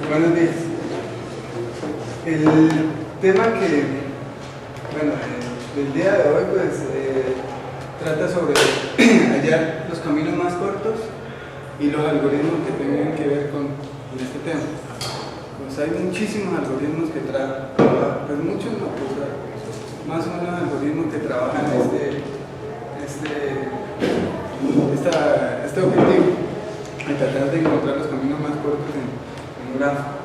Buenos días. El tema que, bueno, del día de hoy, pues, trata sobre hallar los caminos más cortos y los algoritmos que tengan que ver con este tema. Pues hay muchísimos algoritmos que trabajan, pues muchos no, pues, más o menos algoritmos que trabajan este objetivo, de tratar de encontrar los caminos más cortos en un grafo.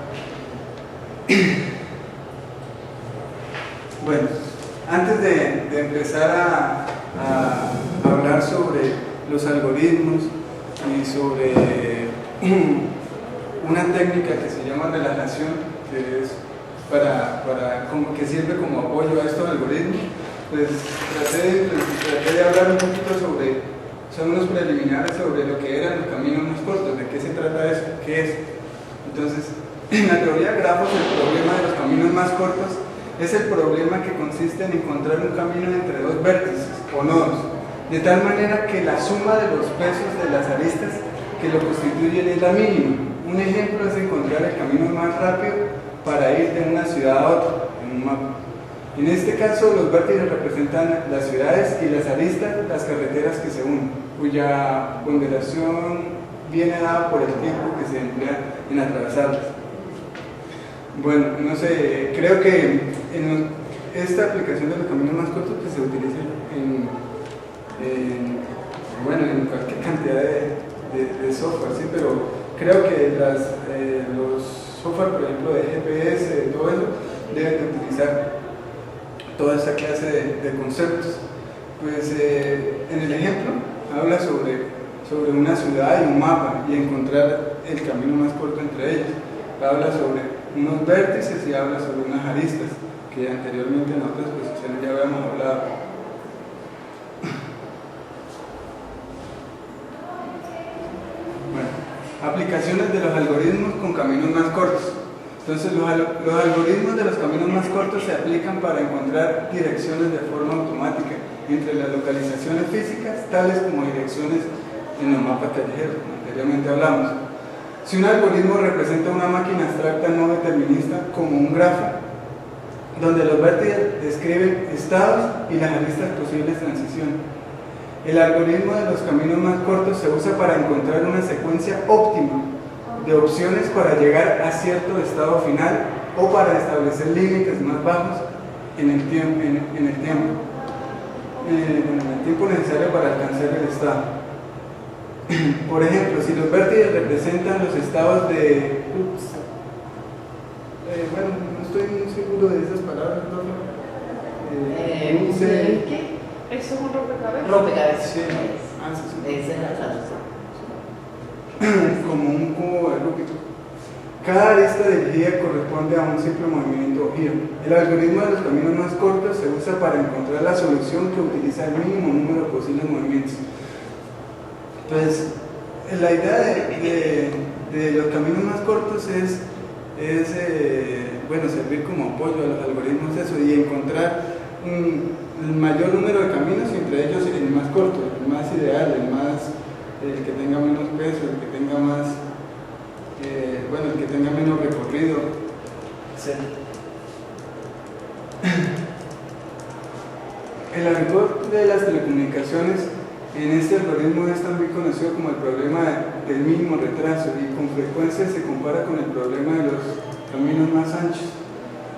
Bueno, antes de empezar a hablar sobre los algoritmos y sobre una técnica que se llama relajación, que es que sirve como apoyo a estos algoritmos, pues traté de hablar un poquito son unos preliminares sobre lo que eran los caminos más cortos, de qué se trata eso, qué es. Entonces, en la teoría de grafos, el problema de los caminos más cortos es el problema que consiste en encontrar un camino entre dos vértices o nodos, de tal manera que la suma de los pesos de las aristas que lo constituyen es la mínima. Un ejemplo es encontrar el camino más rápido para ir de una ciudad a otra en un mapa. En este caso, los vértices representan las ciudades y las aristas, las carreteras que se unen, cuya ponderación viene dada por el tiempo que se emplea en atravesarlas. Bueno, no sé, creo que esta aplicación de los caminos más cortos que se utiliza en cualquier cantidad de software, ¿sí? Pero creo que los software, por ejemplo, de GPS, todo eso, deben de utilizar toda esta clase de conceptos. Pues en el ejemplo habla sobre una ciudad y un mapa y encontrar el camino más corto entre ellos. Habla sobre unos vértices y habla sobre unas aristas que anteriormente en otras posiciones ya habíamos hablado. Bueno, aplicaciones de los algoritmos con caminos más cortos. Entonces, los algoritmos de los caminos más cortos se aplican para encontrar direcciones de forma automática entre las localizaciones físicas, tales como direcciones en los mapas callejeros, como anteriormente hablamos. Si un algoritmo representa una máquina abstracta no determinista como un grafo, donde los vértices describen estados y las aristas posibles transiciones. El algoritmo de los caminos más cortos se usa para encontrar una secuencia óptima de opciones para llegar a cierto estado final o para establecer límites más bajos en el tiempo necesario para alcanzar el estado. Por ejemplo, si los vértices representan los estados de... bueno, no estoy muy seguro de esas palabras, ¿no? ¿Qué? ¿Eso es un rompecabezas? Rompecabezas. Sí. Sí. Esa es la traducción. Como un cubo de Rubik. Cada arista dirigida corresponde a un simple movimiento o giro. El algoritmo de los caminos más cortos se usa para encontrar la solución que utiliza el mínimo número de posibles movimientos. Entonces, la idea de los caminos más cortos es bueno, servir como apoyo a los algoritmos y encontrar el mayor número de caminos y entre ellos el más corto, el más ideal, el que tenga menos peso, el que tenga más, el que tenga menos recorrido, etc. El algoritmo de las telecomunicaciones en este algoritmo es también conocido como el problema del mínimo retraso y con frecuencia se compara con el problema de los caminos más anchos.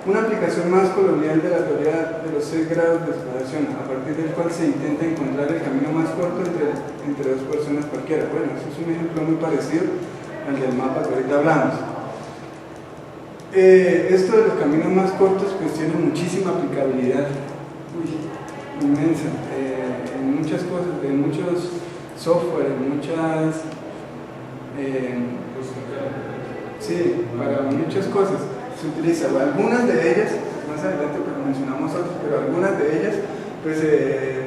Una aplicación más colonial de la teoría de los 6 grados de separación, a partir del cual se intenta encontrar el camino más corto entre dos personas cualquiera. Bueno, eso es un ejemplo muy parecido al del mapa que ahorita hablamos. Esto de los caminos más cortos pues tiene muchísima aplicabilidad, inmensa, en muchas cosas, en muchos software, en muchas... sí, para muchas cosas se utiliza. Algunas de ellas, más adelante mencionamos otras, pero algunas de ellas, pues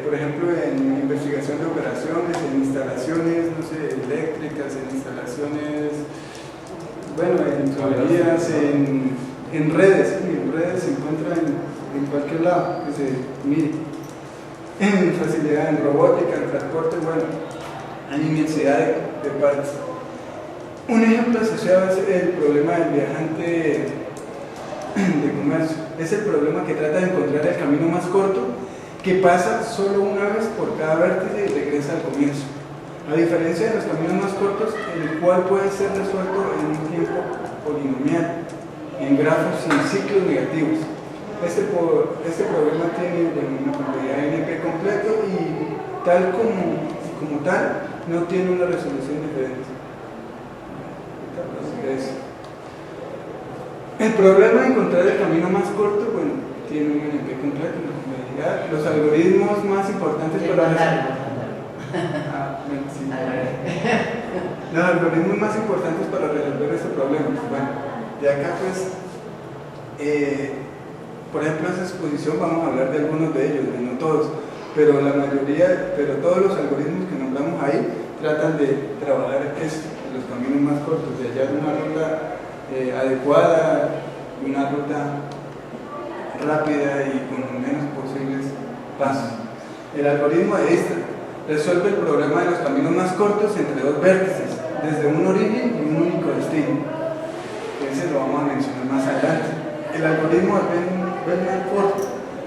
por ejemplo en investigación de operaciones, en instalaciones, no sé, eléctricas, en instalaciones bueno, en tuberías, en redes, sí, en redes se encuentra en cualquier lado que se mire. En facilidad, en robótica, en transporte, bueno, hay inmensidad de partes. Un ejemplo asociado es el problema del viajante de comercio. Es el problema que trata de encontrar el camino más corto, que pasa solo una vez por cada vértice y regresa al comienzo. A diferencia de los caminos más cortos, el cual puede ser resuelto en un tiempo polinomial, en grafos sin ciclos negativos. Este problema tiene una complejidad NP completo y tal como tal no tiene una resolución diferente. El problema de encontrar el camino más corto, bueno, tiene un NP completo, una complejidad. Los algoritmos más importantes para los algoritmos más importantes para resolver este problema. Bueno, de acá pues, por ejemplo, en esa exposición vamos a hablar de algunos de ellos, de no todos, pero la mayoría, pero todos los algoritmos que nombramos ahí tratan de trabajar los caminos más cortos, de hallar una ruta adecuada, una ruta rápida y con los menos posibles pasos. El algoritmo de Dijkstra resuelve el problema de los caminos más cortos entre dos vértices, desde un origen y un único destino. Ese lo vamos a mencionar más adelante. El algoritmo de Bellman-Ford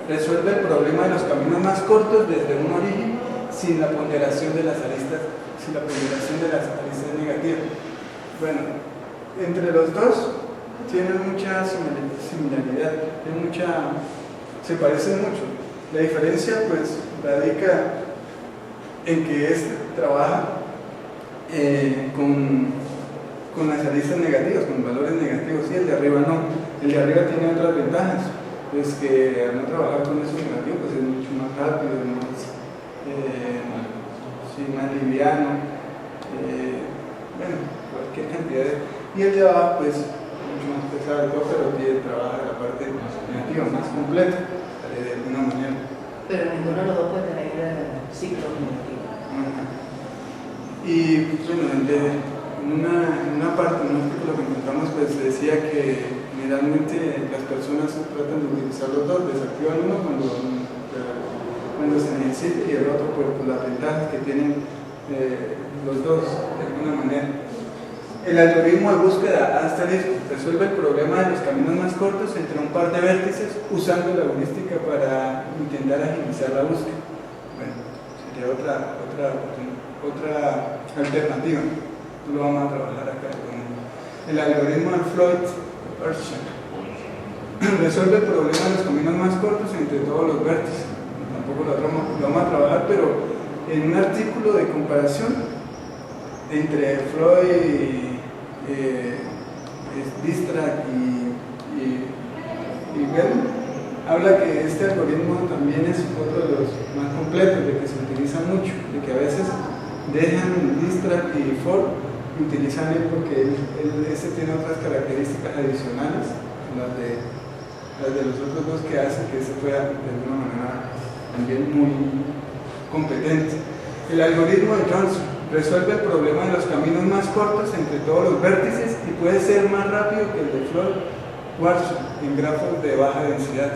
resuelve el problema de los caminos más cortos desde un origen sin la ponderación de las aristas, negativas. Bueno, entre los dos tienen mucha similaridad, se parecen mucho. La diferencia pues radica en que este trabaja con las aristas negativas, con valores negativos, y el de arriba no. El de arriba tiene otras ventajas, pues que al no trabajar con esos negativos pues es mucho más rápido, más liviano, bueno, cualquier cantidad de... Y el de abajo pues mucho más pesado, pero trabaja la parte negativa, más completa, de alguna manera. Pero ninguno de los dos puede tener ciclos negativos. Y bueno, en una parte, en un artículo que encontramos, pues decía que generalmente las personas tratan de utilizar los dos, desactivan uno cuando se necesita y el otro por las ventajas que tienen los dos de alguna manera. El algoritmo de búsqueda asterisco resuelve el problema de los caminos más cortos entre un par de vértices usando la heurística para intentar agilizar la búsqueda. Bueno, sería otra alternativa. Lo vamos a trabajar acá con el algoritmo de Floyd-Urchin. Resuelve el problema de los caminos más cortos entre todos los vértices. Tampoco lo vamos a trabajar, pero en un artículo de comparación entre Floyd, Dijkstra y Bell, habla que este algoritmo también es otro de los más completos, de que se utiliza mucho, de que a veces dejan Dijkstra y Ford y utilizan él porque este tiene otras características adicionales, las de los otros dos que hacen que se pueda de alguna manera también muy competente. El algoritmo de Johnson resuelve el problema de los caminos más cortos entre todos los vértices y puede ser más rápido que el de Floyd-Warshall en grafos de baja densidad.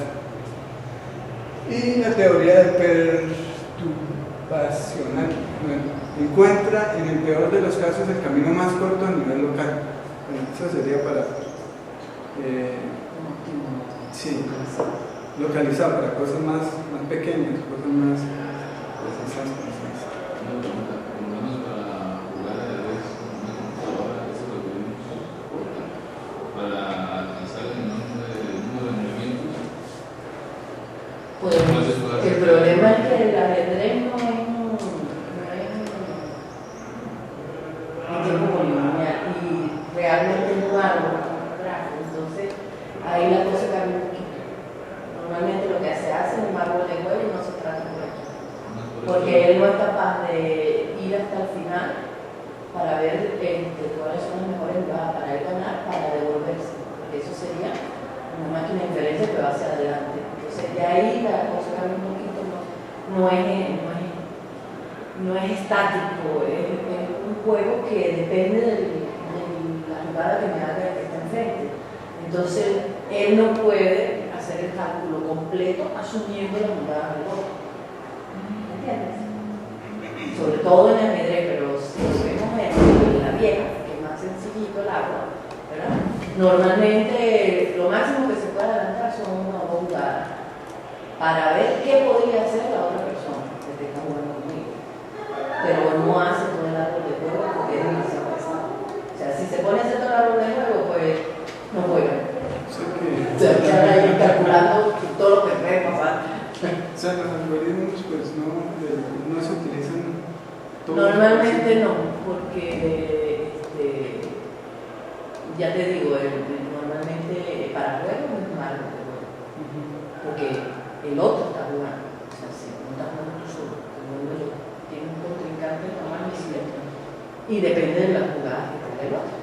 Y la teoría del perturbacional encuentra en el peor de los casos el camino más corto a nivel local. Bueno, eso sería para localizar para cosas más pequeñas, cosas más precisas. Pues el problema es que el ajedrez no es un tiempo polinomial y realmente es un árbol, entonces ahí la cosa cambia un poquito. Normalmente lo que se hace es un árbol de juego y no se trata por aquí, porque él no es capaz de ir hasta el final para ver cuáles son las mejores jugadas para él ganar, para devolverse, porque eso sería una máquina diferente que va hacia adelante. Entonces, de ahí la cosa cambia un poquito, no es estático, es un juego que depende de la jugada que me haga Entonces, él no puede hacer el cálculo completo asumiendo la jugada del otro. ¿Entiendes? Sobre todo en el ajedrez, pero si lo vemos en la vieja, que es más sencillito el agua, ¿verdad? Normalmente lo máximo que se puede adelantar son una o dos jugadas para ver qué podría hacer la otra persona que te está jugando conmigo. Pero no hace todo el árbol de juego porque es demasiado pesado. O sea, si se pone a hacer todo el árbol de juego, pues no juega. O sea, quedan ahí calculando todo lo que puede pasar. O sea, los algoritmos pues no se utilizan todos. Normalmente no, porque ya te digo, normalmente para juegos es malo, porque el otro está jugando. O sea, si no estás jugando tú solo, tienes un contrincante normal y cierto. Y depende de las jugadas que tenga el otro.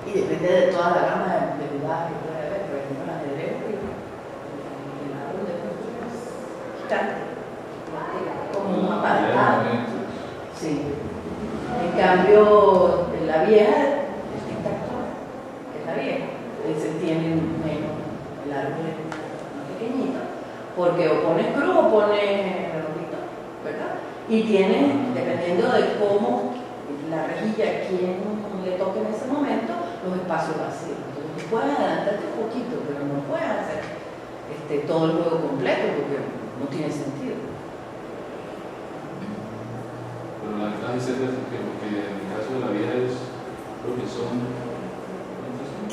Y depende de toda la gama de jugadas que puede haber. Por ejemplo, el ajedrez, el árbol de juego es gigante, como un apartado. Sí. En cambio, la vieja, el tic-tac-toe, que es la vieja, ese tiene menos, el árbol es más pequeñito, porque o pones cruz o pones redondito, ¿verdad? Y tiene, dependiendo de cómo la rejilla a quien le toque en ese momento, los espacios vacíos. Entonces, puedes adelantarte un poquito, pero no puedes hacer todo el juego completo porque no tiene sentido. Pero la ventaja es porque en el caso de la vieja es lo que son.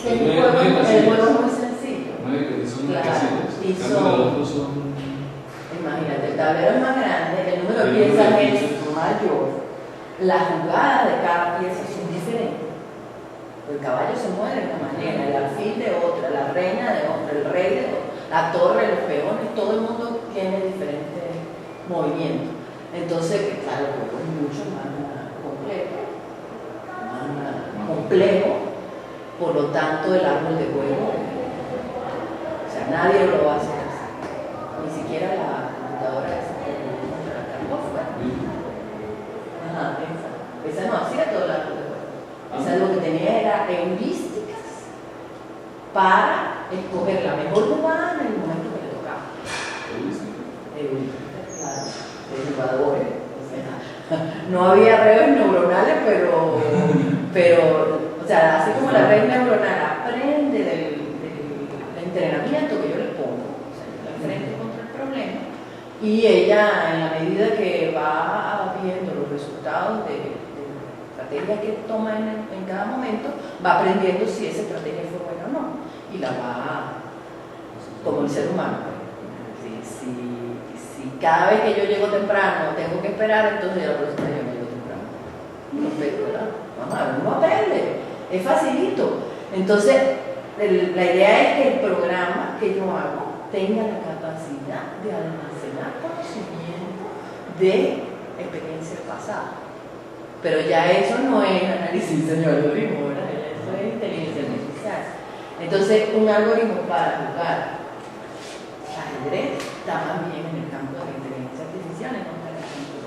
El juego es muy sencillo. Son claro, casillas. Y son, son, otros son. Imagínate, el tablero es más grande, el número de piezas es mayor, las jugadas de cada pieza son diferentes. El caballo se mueve de una manera, el alfil de otra, la reina de otra, el rey de otra, la torre, los peones, todo el mundo tiene diferentes movimientos. Entonces, claro, el juego es mucho más completo, más complejo, por lo tanto el árbol de juego, o sea, nadie lo va a hacer así, ni siquiera la computadora esa que la Carlos fue. Ajá, esa no hacía todo el árbol de juego. Esa lo que tenía era heurísticas para escoger la mejor jugada en el momento que le tocaba. Heurísticas, claro, de jugadores. O sea, no había redes neuronales, pero, o sea, así como la red neuronal aprende del entrenamiento que yo le pongo, o sea, yo la enfrento contra el problema, y ella, en la medida que va viendo los resultados de estrategia que toma en cada momento, va aprendiendo si esa estrategia fue buena o no, y la va, como el ser humano. Si cada vez que yo llego temprano tengo que esperar, entonces ya la próxima yo me llego temprano. Perfecto, ¿verdad? Vamos a ver, uno aprende, es facilito. Entonces, la idea es que el programa que yo hago tenga la capacidad de almacenar conocimiento de experiencias pasadas. Pero ya eso no es análisis de algoritmo, ¿verdad? Eso es inteligencia artificial. Entonces, un algoritmo para jugar ajedrez está más bien en el campo de la inteligencia artificial, no está en el campo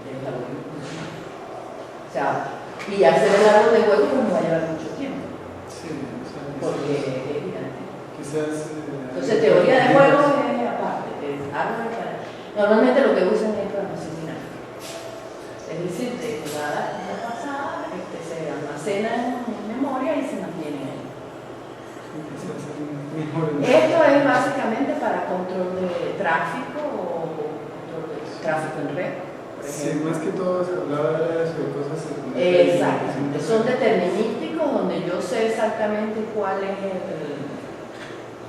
del algoritmo. O sea, y hacer el árbol de juego no va a llevar mucho tiempo. Sí, o sea, Porque es evidente. quizás. Entonces, teoría de juegos es aparte, es árbol para. Normalmente lo que usan es programación dinámica. Es decir, de jugadas pasadas se almacena en memoria y se mantiene ahí. Esto es básicamente para control de tráfico o control de tráfico en red. Sí, más que todo se hablaba de eso, de cosas. Exactamente, son determinísticos donde yo sé exactamente cuál es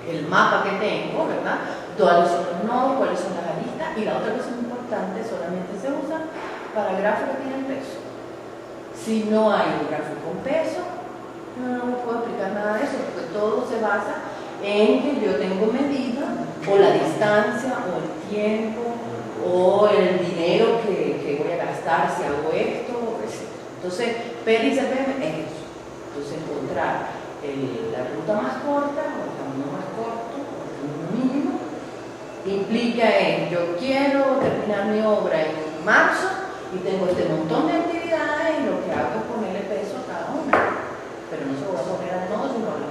el mapa que tengo, ¿verdad? Cuáles son los nodos, cuáles son las aristas, y la otra cosa muy importante solamente se usa para gráficos que tienen peso. Si no hay un gráfico con peso, no puedo explicar nada de eso, porque todo se basa en que yo tengo medida, o la distancia, o el tiempo, o el dinero que voy a gastar si hago esto, etc. Entonces, PER y CPM es eso. Entonces, encontrar la ruta más corta, o el camino más corto, o el camino mínimo, implica yo quiero terminar mi obra en marzo, y tengo este montón de actividades y lo que hago es ponerle peso a cada una, pero no se lo voy a poner al nodo sino a la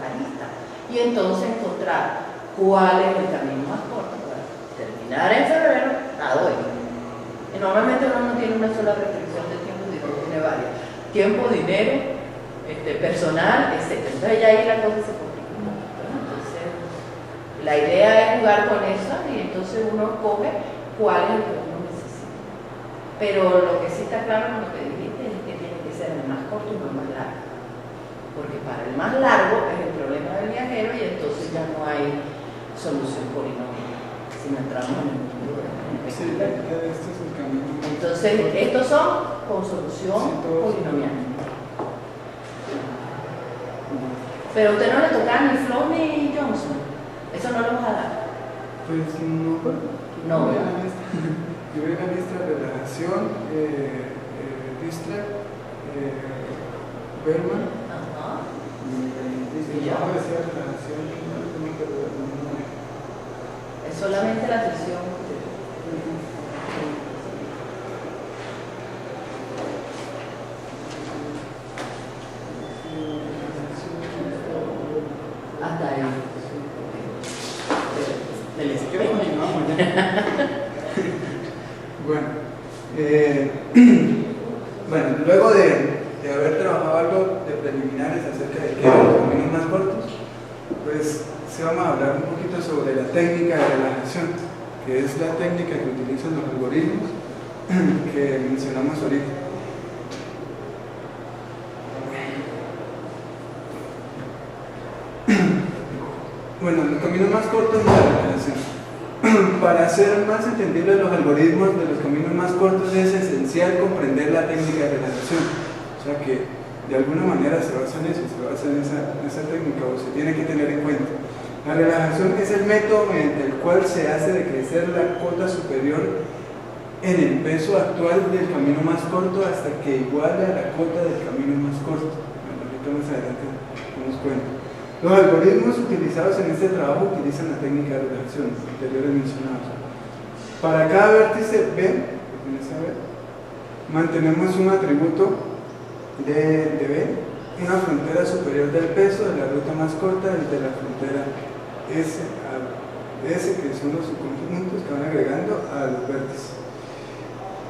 y entonces encontrar cuál es el camino más corto para terminar en febrero a hoy. Y normalmente uno no tiene una sola restricción de tiempo, sino tiene varias. Tiempo, dinero, personal, etc. Entonces ya ahí la cosa se complica un poquito, ¿no? Entonces, la idea es jugar con eso y entonces uno coge cuál es el que uno necesita. Pero lo que sí está claro en lo que dijiste es que tiene que ser el más corto y no el más largo. Porque para el más largo es el problema del viajero y entonces ya no hay solución polinomial. Si no entramos en el mundo de Sí, este es el camino. entonces, estos son con solución Sí, todos. polinomial. Pero a usted no le toca ni Flow ni Johnson. Eso no lo vas a dar. Pues no, No, yo ¿verdad? veo la lista de relajación, Distract, Berman, Ajá. y ya. yo decía relajación, no tengo que ver, no. Es solamente la sesión. Hasta ahí. Del espejo. Bueno, bueno, luego de haber trabajado algo de preliminares acerca de qué eran los caminos más cortos, pues sí vamos a hablar un poquito sobre la técnica de relajación, que es la técnica que utilizan los algoritmos que mencionamos ahorita. Bueno, los caminos más cortos de la relajación. Para hacer más entendibles los algoritmos de los caminos más cortos es esencial comprender la técnica de relajación. O sea que de alguna manera se basa en eso, se basa en esa técnica o se tiene que tener en cuenta. La relajación es el método mediante el cual se hace decrecer la cota superior en el peso actual del camino más corto hasta que iguale a la cota del camino más corto. Bueno, ahorita más adelante nos cuenta. Los algoritmos utilizados en este trabajo utilizan la técnica de relajación anteriores mencionados. Para cada vértice B, mantenemos un atributo de B, una frontera superior del peso de la ruta más corta y de la frontera S a S, que son los subconjuntos que van agregando a los vértices.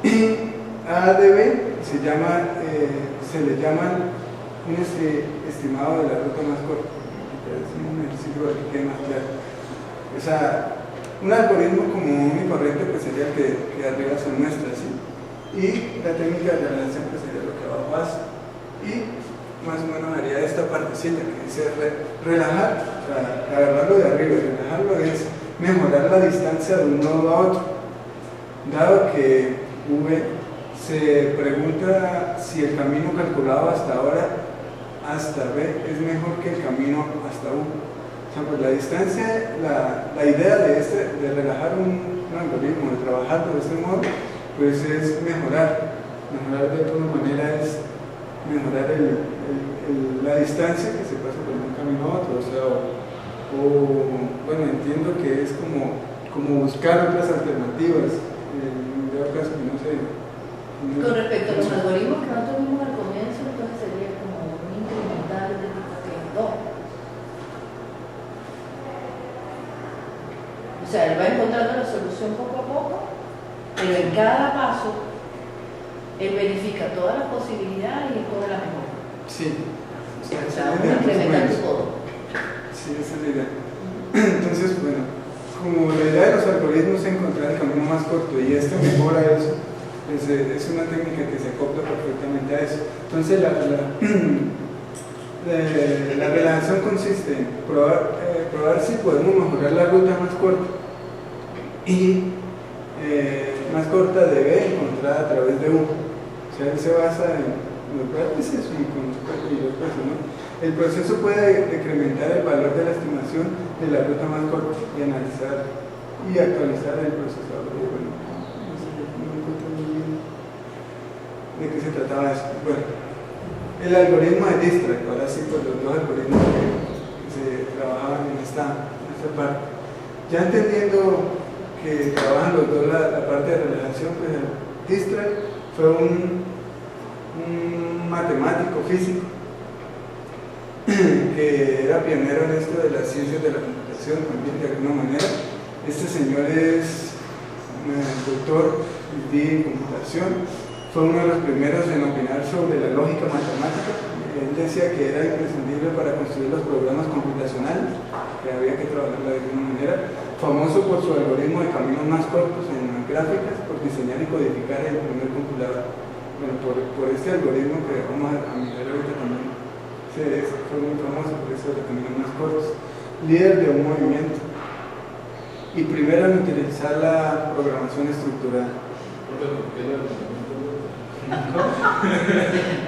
Y A de B se le llama un estimado de la ruta más corta. Es un ejercicio para que quede más claro. O sea, un algoritmo común y corriente pues sería el que arriba se muestra así. Y la técnica de relajación pues sería lo que abajo hace. Y más o menos haría esta partecita que dice relajar, o sea, agarrarlo de arriba y relajarlo es mejorar la distancia de un nodo a otro. Dado que V se pregunta si el camino calculado hasta ahora hasta B es mejor que el camino hasta U. O sea, pues la distancia, la idea de relajar un algoritmo, de trabajarlo de este modo, pues es mejorar de alguna manera es mejorar la distancia que se pasa de un camino a otro. O sea, bueno, entiendo que es como buscar otras alternativas, en dado caso que no sé. Con respecto a los algoritmos que nosotros vimos al comienzo, entonces sería como un incremental de tipo que 2. O sea, él va encontrando la solución poco a poco, pero en cada paso él verifica todas las posibilidades y escoge la mejor. Sí. O sea, uno incrementando todo. Sí, esa es la idea. Entonces, bueno, como la idea de los algoritmos es encontrar el camino más corto y este mejora eso, pues es una técnica que se acopla perfectamente a eso. Entonces, la relajación consiste en probar si podemos mejorar la ruta más corta y más corta de B encontrada a través de U. O sea, él se basa en los vértices y con los pesos, ¿no? El proceso puede decrementar el valor de la estimación de la ruta más corta y analizar y actualizar el procesador. Bueno, no sé, no encuentro muy bien de qué se trataba eso. Bueno, el algoritmo de Distract, ahora sí, pues los dos algoritmos que se trabajaban en esta parte. Ya entendiendo que trabajan los dos la parte de relajación, pues el Distract fue un matemático físico que era era pionero en esto de las ciencias de la computación también de alguna manera. Este señor es doctor en computación, fue uno de los primeros en opinar sobre la lógica matemática. Él decía que era imprescindible para construir los programas computacionales, que había que trabajarla de alguna manera. Famoso por su algoritmo de caminos más cortos en gráficas, por diseñar y codificar el primer compilador. Bueno, por este algoritmo que vamos a mirar ahorita también, fue muy famoso por eso de caminos más cortos. Líder de un movimiento y primero en utilizar la programación estructurada.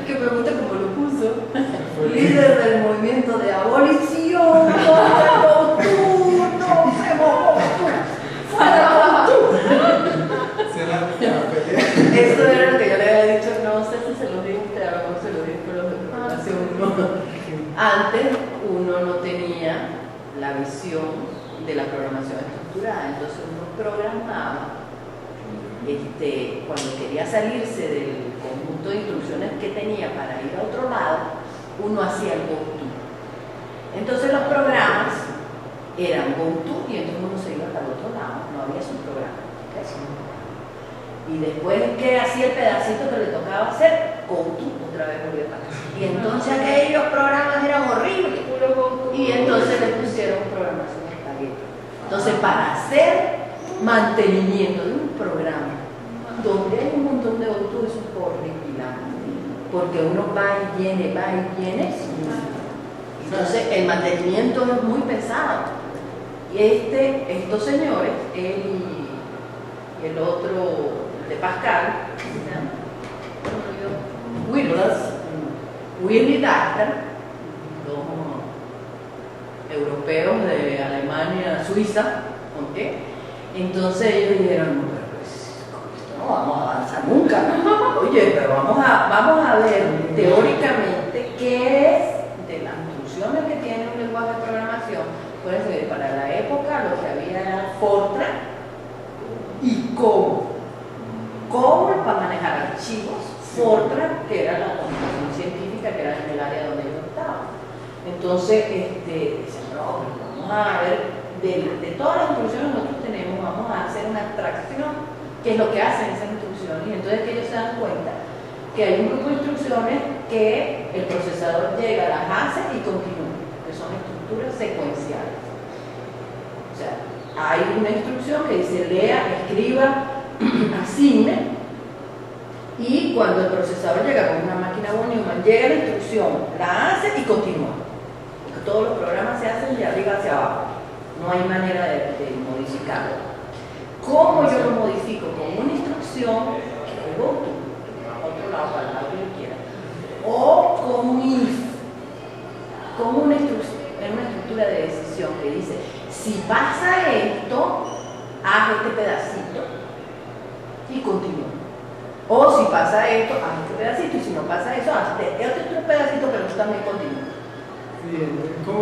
Que me gusta como lo puso. Líder del movimiento de abolición. ¡No, tú! ¡No, Eso era lo que yo le había dicho, no sé si se lo dije a usted, a lo mejor se lo dije con los de programación. Antes uno no tenía la visión de la programación estructurada, entonces uno programaba, cuando quería salirse del conjunto de instrucciones que tenía para ir a otro lado, uno hacía el go-to. Entonces los programas eran go-to y entonces uno se iba para el otro lado, no había su programa. Y después que hacía el pedacito que le tocaba hacer, go-to, otra vez volvía para acá. Y entonces aquellos programas eran horribles. Y entonces le pusieron programación espagueti. Entonces, para hacer mantenimiento de un programa donde hay un montón de go-to, eso es horripilante. Porque uno va y viene. Entonces, el mantenimiento es muy pesado. Y estos señores, él y el otro de Pascal, Willy Dachter, dos europeos de Alemania, Suiza, ¿okay? Entonces ellos dijeron, no, pues, no vamos a avanzar nunca. Oye, pero vamos a ver teóricamente qué es de las instrucciones que tiene un lenguaje de programación. Pueden ser para la época lo que había era Fortran y cómo para manejar archivos, Fortran, que era la computación científica, que era en el área donde yo estaba. Entonces, dicen, no, vamos a ver, de todas las instrucciones que nosotros tenemos, vamos a hacer una abstracción, que es lo que hacen esas instrucciones, y entonces que ellos se dan cuenta que hay un grupo de instrucciones que el procesador llega, las hace y continúa, que son estructuras secuenciales. O sea, hay una instrucción que dice lea, escriba, asigne, y cuando el procesador llega con una máquina von Neumann, llega la instrucción, la hace y continúa. Porque todos los programas se hacen de arriba hacia abajo, no hay manera de modificarlo. ¿Cómo yo lo modifico? Con una instrucción que es go-to, a otro lado, para el lado que yo quiera, o con un if, con una estructura de decisión que dice, si pasa esto, haz este pedacito y continúa. O si pasa esto, haz este pedacito, y si no pasa eso, haz este otro pedacito, pero tú también continúa.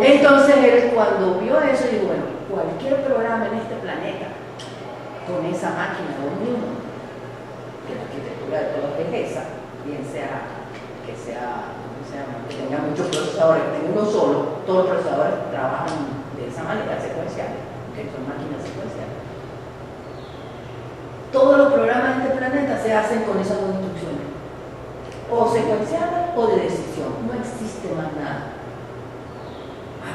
Entonces él, cuando vio eso, dijo, bueno, cualquier programa en este planeta con esa máquina de un Neumann, que la arquitectura de todos es esa, bien sea que tenga muchos procesadores, que tenga uno solo, todos los procesadores trabajan de esa manera secuencial, que son máquinas secuenciales. Todos los programas de este planeta se hacen con esas dos instrucciones, o secuenciales o de decisión, no existe más nada.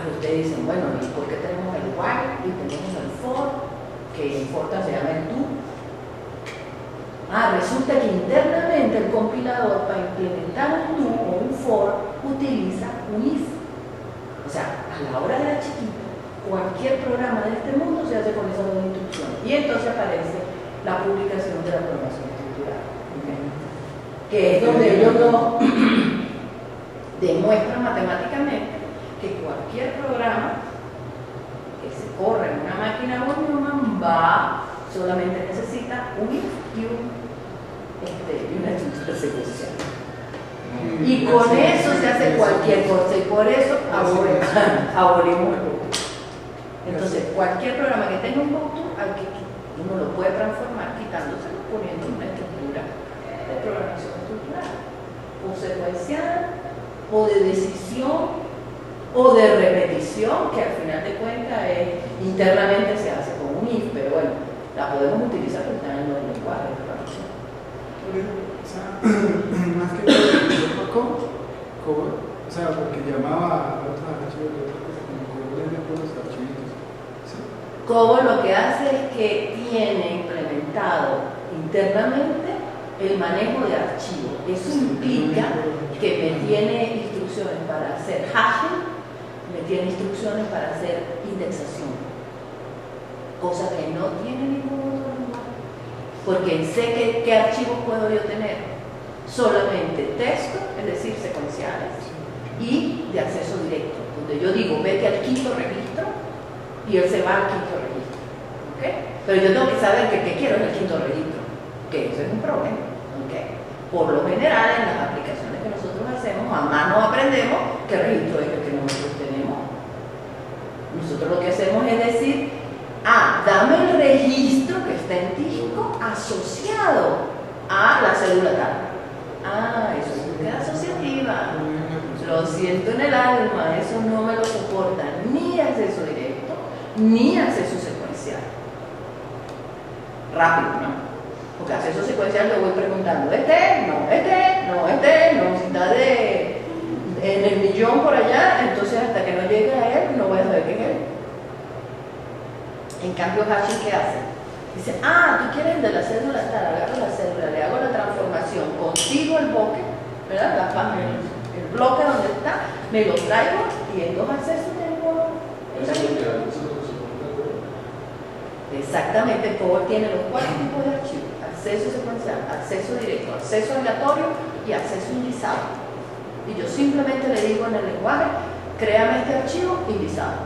Ustedes dicen, bueno, ¿y por qué tenemos el while y tenemos el for? Que en Fortran se llama el do. Resulta que internamente el compilador, para implementar un do o un for, utiliza un if. O sea, a la hora de la chiquita, cualquier programa de este mundo se hace con esas dos instrucciones. Y entonces aparece la publicación de la programación estructurada, que es donde ellos no demuestran matemáticamente que cualquier programa que se corre en una máquina von Neumann solamente necesita un if y una estructura secuencial. Y con eso se hace cualquier cosa, y por eso abolimos el go-to. Entonces, cualquier programa que tenga un go-to, uno lo puede transformar quitándoselo, poniendo una estructura de programación estructural, o secuencial, o de decisión, o de repetición. expresión que al final de cuentas internamente se hace con un if, pero bueno, la podemos utilizar porque está en los lenguajes de programación. O sea, más que todo, o sea, porque llamaba a otros archivos de otra cosa, como COBOL es de puros archivitos. ¿Sí? COBOL lo que hace es que tiene implementado internamente el manejo de archivos. Eso implica que me tiene instrucciones para hacer hashing, me tiene instrucciones para hacer indexación, cosa que no tiene ningún otro lenguaje, porque sé qué archivos puedo yo tener, solamente texto, es decir, secuenciales, y de acceso directo, donde yo digo, vete al quinto registro, y él se va al quinto registro, ¿okay? Pero yo tengo que saber que qué quiero en el quinto registro, que eso es un problema, ¿okay? Por lo general, en las aplicaciones que nosotros hacemos, a mano aprendemos qué registro es el que nosotros tenemos. Nosotros lo que hacemos es decir, dame el registro que está en Tígico asociado a la célula tal. Eso es búsqueda asociativa. Lo siento en el alma, eso no me lo soporta ni acceso directo, ni acceso secuencial. Rápido, ¿no? Porque acceso secuencial le voy preguntando, no, si está en el millón por allá, entonces hasta que no llegue a él, no voy a saber qué es él. En cambio, hashing, ¿qué hace? Dice, tú quieres el de la célula tal, agarro la célula, le hago la transformación, consigo el bloque, ¿verdad? El bloque donde está, me lo traigo y en dos accesos tengo. Exactamente, COBOL tiene los 4 tipos de archivos: acceso secuencial, acceso directo, acceso aleatorio y acceso indizado. Y yo simplemente le digo en el lenguaje, créame este archivo indizado.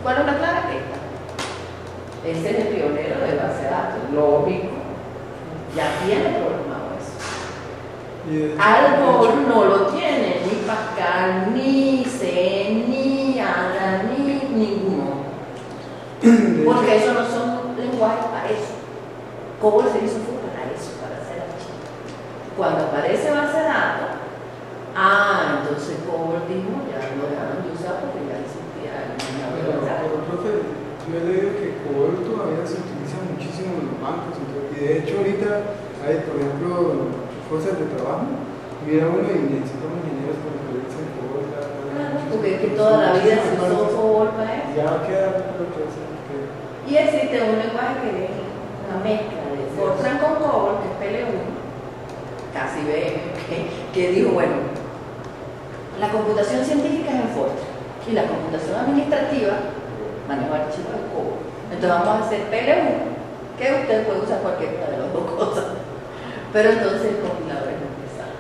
¿Cuál es la clave? Esta. Ese es el pionero de base de datos, lógico. Ya tiene programado eso. Algo no lo tiene, ni Pascal, ni C, ni ADA, ni ninguno. Porque eso no son lenguajes para eso. COBOL se hizo fue para eso, para hacer archivos. Cuando aparece base de datos, entonces COBOL dijo, ya lo dejaron de usar porque ya existía pero, profe, yo he leído que COBOL todavía se utiliza muchísimo en los bancos, y de hecho ahorita hay, por ejemplo, fuerzas de trabajo, mira uno y necesitamos ingenieros para que utilicen COBOL. Porque es que toda la vida se usó COBOL para eso. Ya va a quedar lo que es. Y existe un lenguaje que es una mezcla de Fortran con COBOL, que es PL1, casi BM, que dijo, bueno, la computación científica es en Fortran y la computación administrativa manejo archivos de COBOL. Entonces vamos a hacer PL1, que usted puede usar cualquiera de las dos cosas, pero entonces el compilador es muy pesado.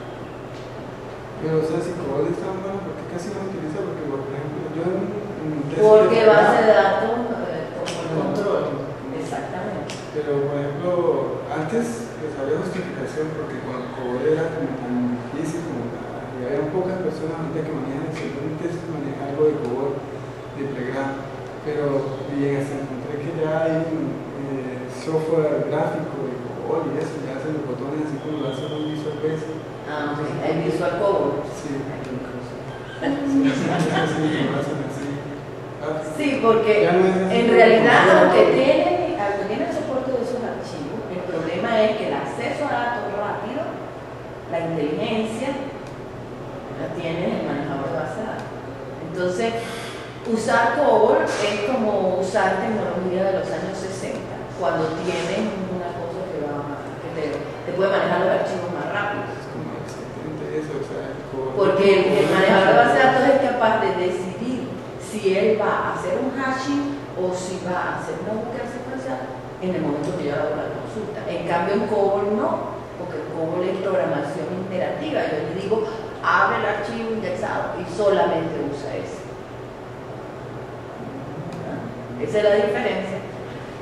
Pero o sea, si COBOL es tan bueno, ¿por qué casi no lo utiliza? Porque, por ejemplo, yo porque base de datos como control. Exactamente. Pero, por ejemplo, antes pues había justificación porque cuando COBOL era como tan difícil, y había pocas personas ahorita que manejan el segundo test, manejar algo de COBOL, de pregrado. Pero bien, hasta encontré que ya hay software gráfico de COBOL y eso, ya hacen los botones así como lo hacen un Visual Basic. El Visual COBOL. Sí. Sí, porque en realidad aunque tiene el soporte de esos archivos, el problema es que el acceso a datos rápido, la inteligencia, la tiene el manejador de base de datos. Entonces, usar COBOL es como usar tecnología de los años 60, cuando tienes una cosa que te puede manejar los archivos más rápido. Porque el manejador de base de datos es capaz de decidir si él va a hacer un hashing o si va a hacer una búsqueda secuencial en el momento que yo hago la consulta. En cambio, en COBOL no, porque COBOL es programación imperativa. Yo le digo, abre el archivo indexado y solamente usa ese. Esa es la diferencia.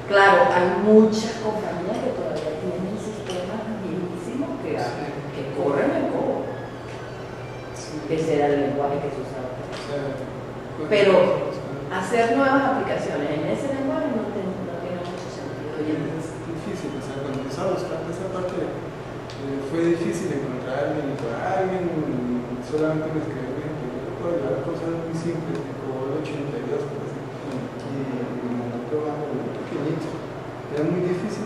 Claro, hay muchas compañías que todavía tienen sistemas viejísimos que corren en COBOL. Ese era el lenguaje que se usaba. Pero hacer nuevas aplicaciones en ese lenguaje no tiene mucho sentido. Es difícil, o sea, cuando empezaba a buscar esa parte, fue difícil encontrar alguien, solamente me escribió que yo puedo llevar cosas muy simples, como 82, por ejemplo, y me mandó probando muy pequeñito. Era muy difícil.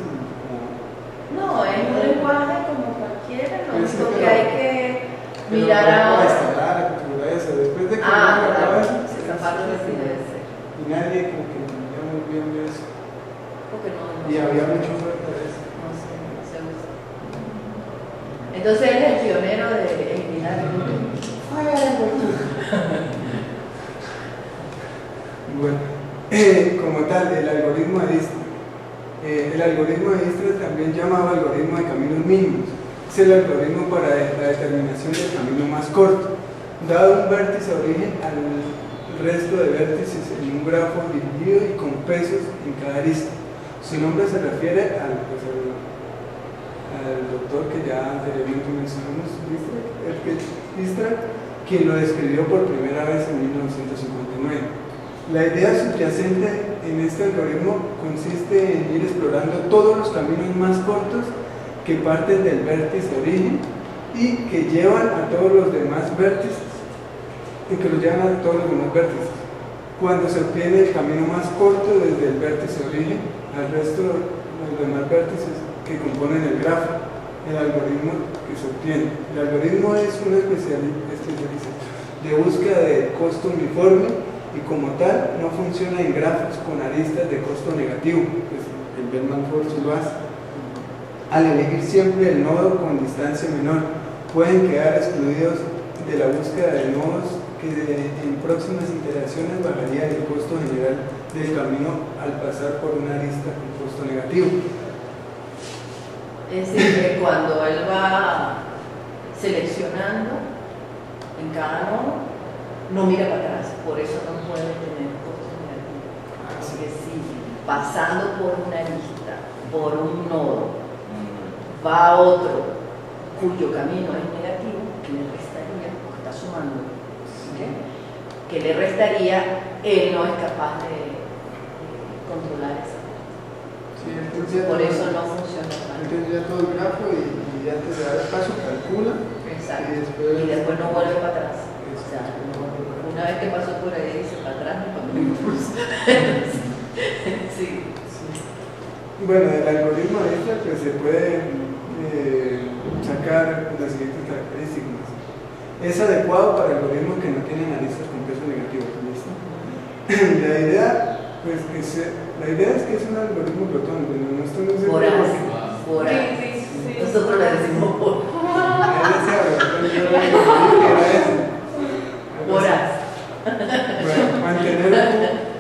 No, es un lenguaje como cualquiera, lo Pues sí, único que pero- hay que Pero mirar no a... instalar, a configurar eso. Después de que uno Ah, acaba claro, eso, esa parte sí debe ser. y nadie como que entendía muy bien de eso. Porque no Y había mucha oferta de eso. no se usa. Entonces él es el pionero de eliminar el Bueno, como tal, el algoritmo de Dijkstra. El algoritmo de Dijkstra, también llamado algoritmo de caminos mínimos, es el algoritmo para la determinación del camino más corto, dado un vértice origen al resto de vértices en un grafo dirigido y con pesos en cada arista. Su nombre se refiere al doctor que ya anteriormente mencionamos, Dijkstra, quien lo describió por primera vez en 1959. La idea subyacente en este algoritmo consiste en ir explorando todos los caminos más cortos que parten del vértice origen y que llevan a todos los demás vértices, Cuando se obtiene el camino más corto desde el vértice origen al resto de los demás vértices que componen el grafo, el algoritmo que se obtiene. El algoritmo es una especialización de búsqueda de costo uniforme y como tal no funciona en grafos con aristas de costo negativo, pues el Bellman-Ford sí lo hace. Al elegir siempre el nodo con distancia menor, pueden quedar excluidos de la búsqueda de nodos que en próximas iteraciones bajarían el costo general del camino al pasar por una arista con costo negativo. Es decir, que cuando él va seleccionando en cada nodo, no mira para atrás, por eso no puede tener costo negativo. Así que si pasando por una lista, por un nodo, va a otro cuyo camino es negativo, que le restaría, porque está sumando, ¿okay? Que le restaría, él no es capaz de controlar esa. Sí, entonces Por eso no funciona mal. entonces ya todo el grafo y antes de dar el paso calcula. Exacto. Y después no vuelve para atrás. O sea, una vez que pasó por ahí, dice para atrás, no para atrás. Sí. Bueno, del algoritmo de Dijkstra pues se puede sacar las siguientes características. Es adecuado para algoritmos que no tienen aristas con peso negativo. ¿Listo? La idea es que es un algoritmo protón, pero no estoy muy seguro Horas. porque- Horas. Sí. Nosotros le decimos por horas.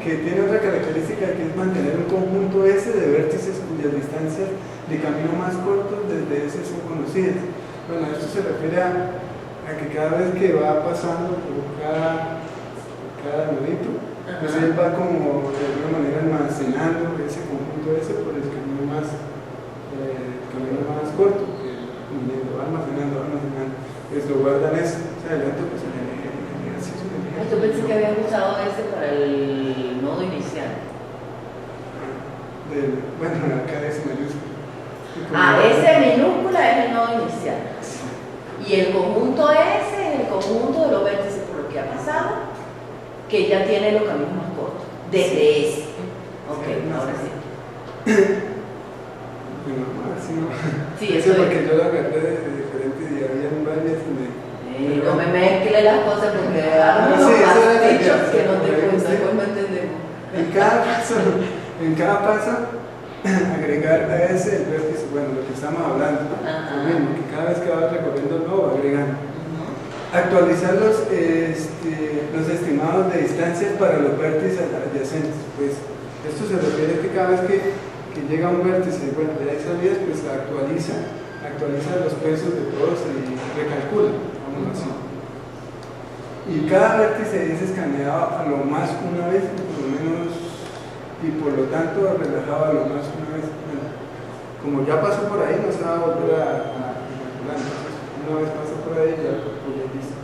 Que tiene otra característica que es mantener un conjunto S de vértices cuyas distancias de camino más cortos desde S son conocidas. Bueno, esto se refiere a que cada vez que va pasando por cada nodito, pues él va como de alguna manera almacenando ese conjunto S por el camino más corto, que va almacenando, pues lo guardan eso. O sea, adelante pues en el ejercicio. Yo pensé que habían usado ese para el nodo inicial. Bueno, acá es mayúscula. Ese minúscula es el nodo inicial. Y el conjunto S es el conjunto de los vértices por los que ha pasado, que ya tiene los caminos más cortos. Desde ese. Ok, ahora sí. Bueno, así no. Sí, eso eso porque yo lo agarré de diferente y había varias donde. no me mezcle las cosas porque hay unos Sí, eso era la pastichos idea. que no te cuento, Sí. después no entendemos. En cada paso, agregar a ese el vértice, bueno, lo que estamos hablando. Ajá. Lo mismo, que cada vez que vas recorriendo el nodo, agregando. Actualizar los estimados de distancias para los vértices adyacentes. Pues esto se refiere a que cada vez que llega un vértice, bueno, ya hay salidas, pues actualiza los pesos de todos y recalcula, vamos así. Y cada vértice es escaneado a lo más una vez, por lo menos, y por lo tanto relajado a lo más una vez. Bueno, como ya pasó por ahí, no se va a volver a calcular. Entonces, una vez pasa por ahí, ya listo.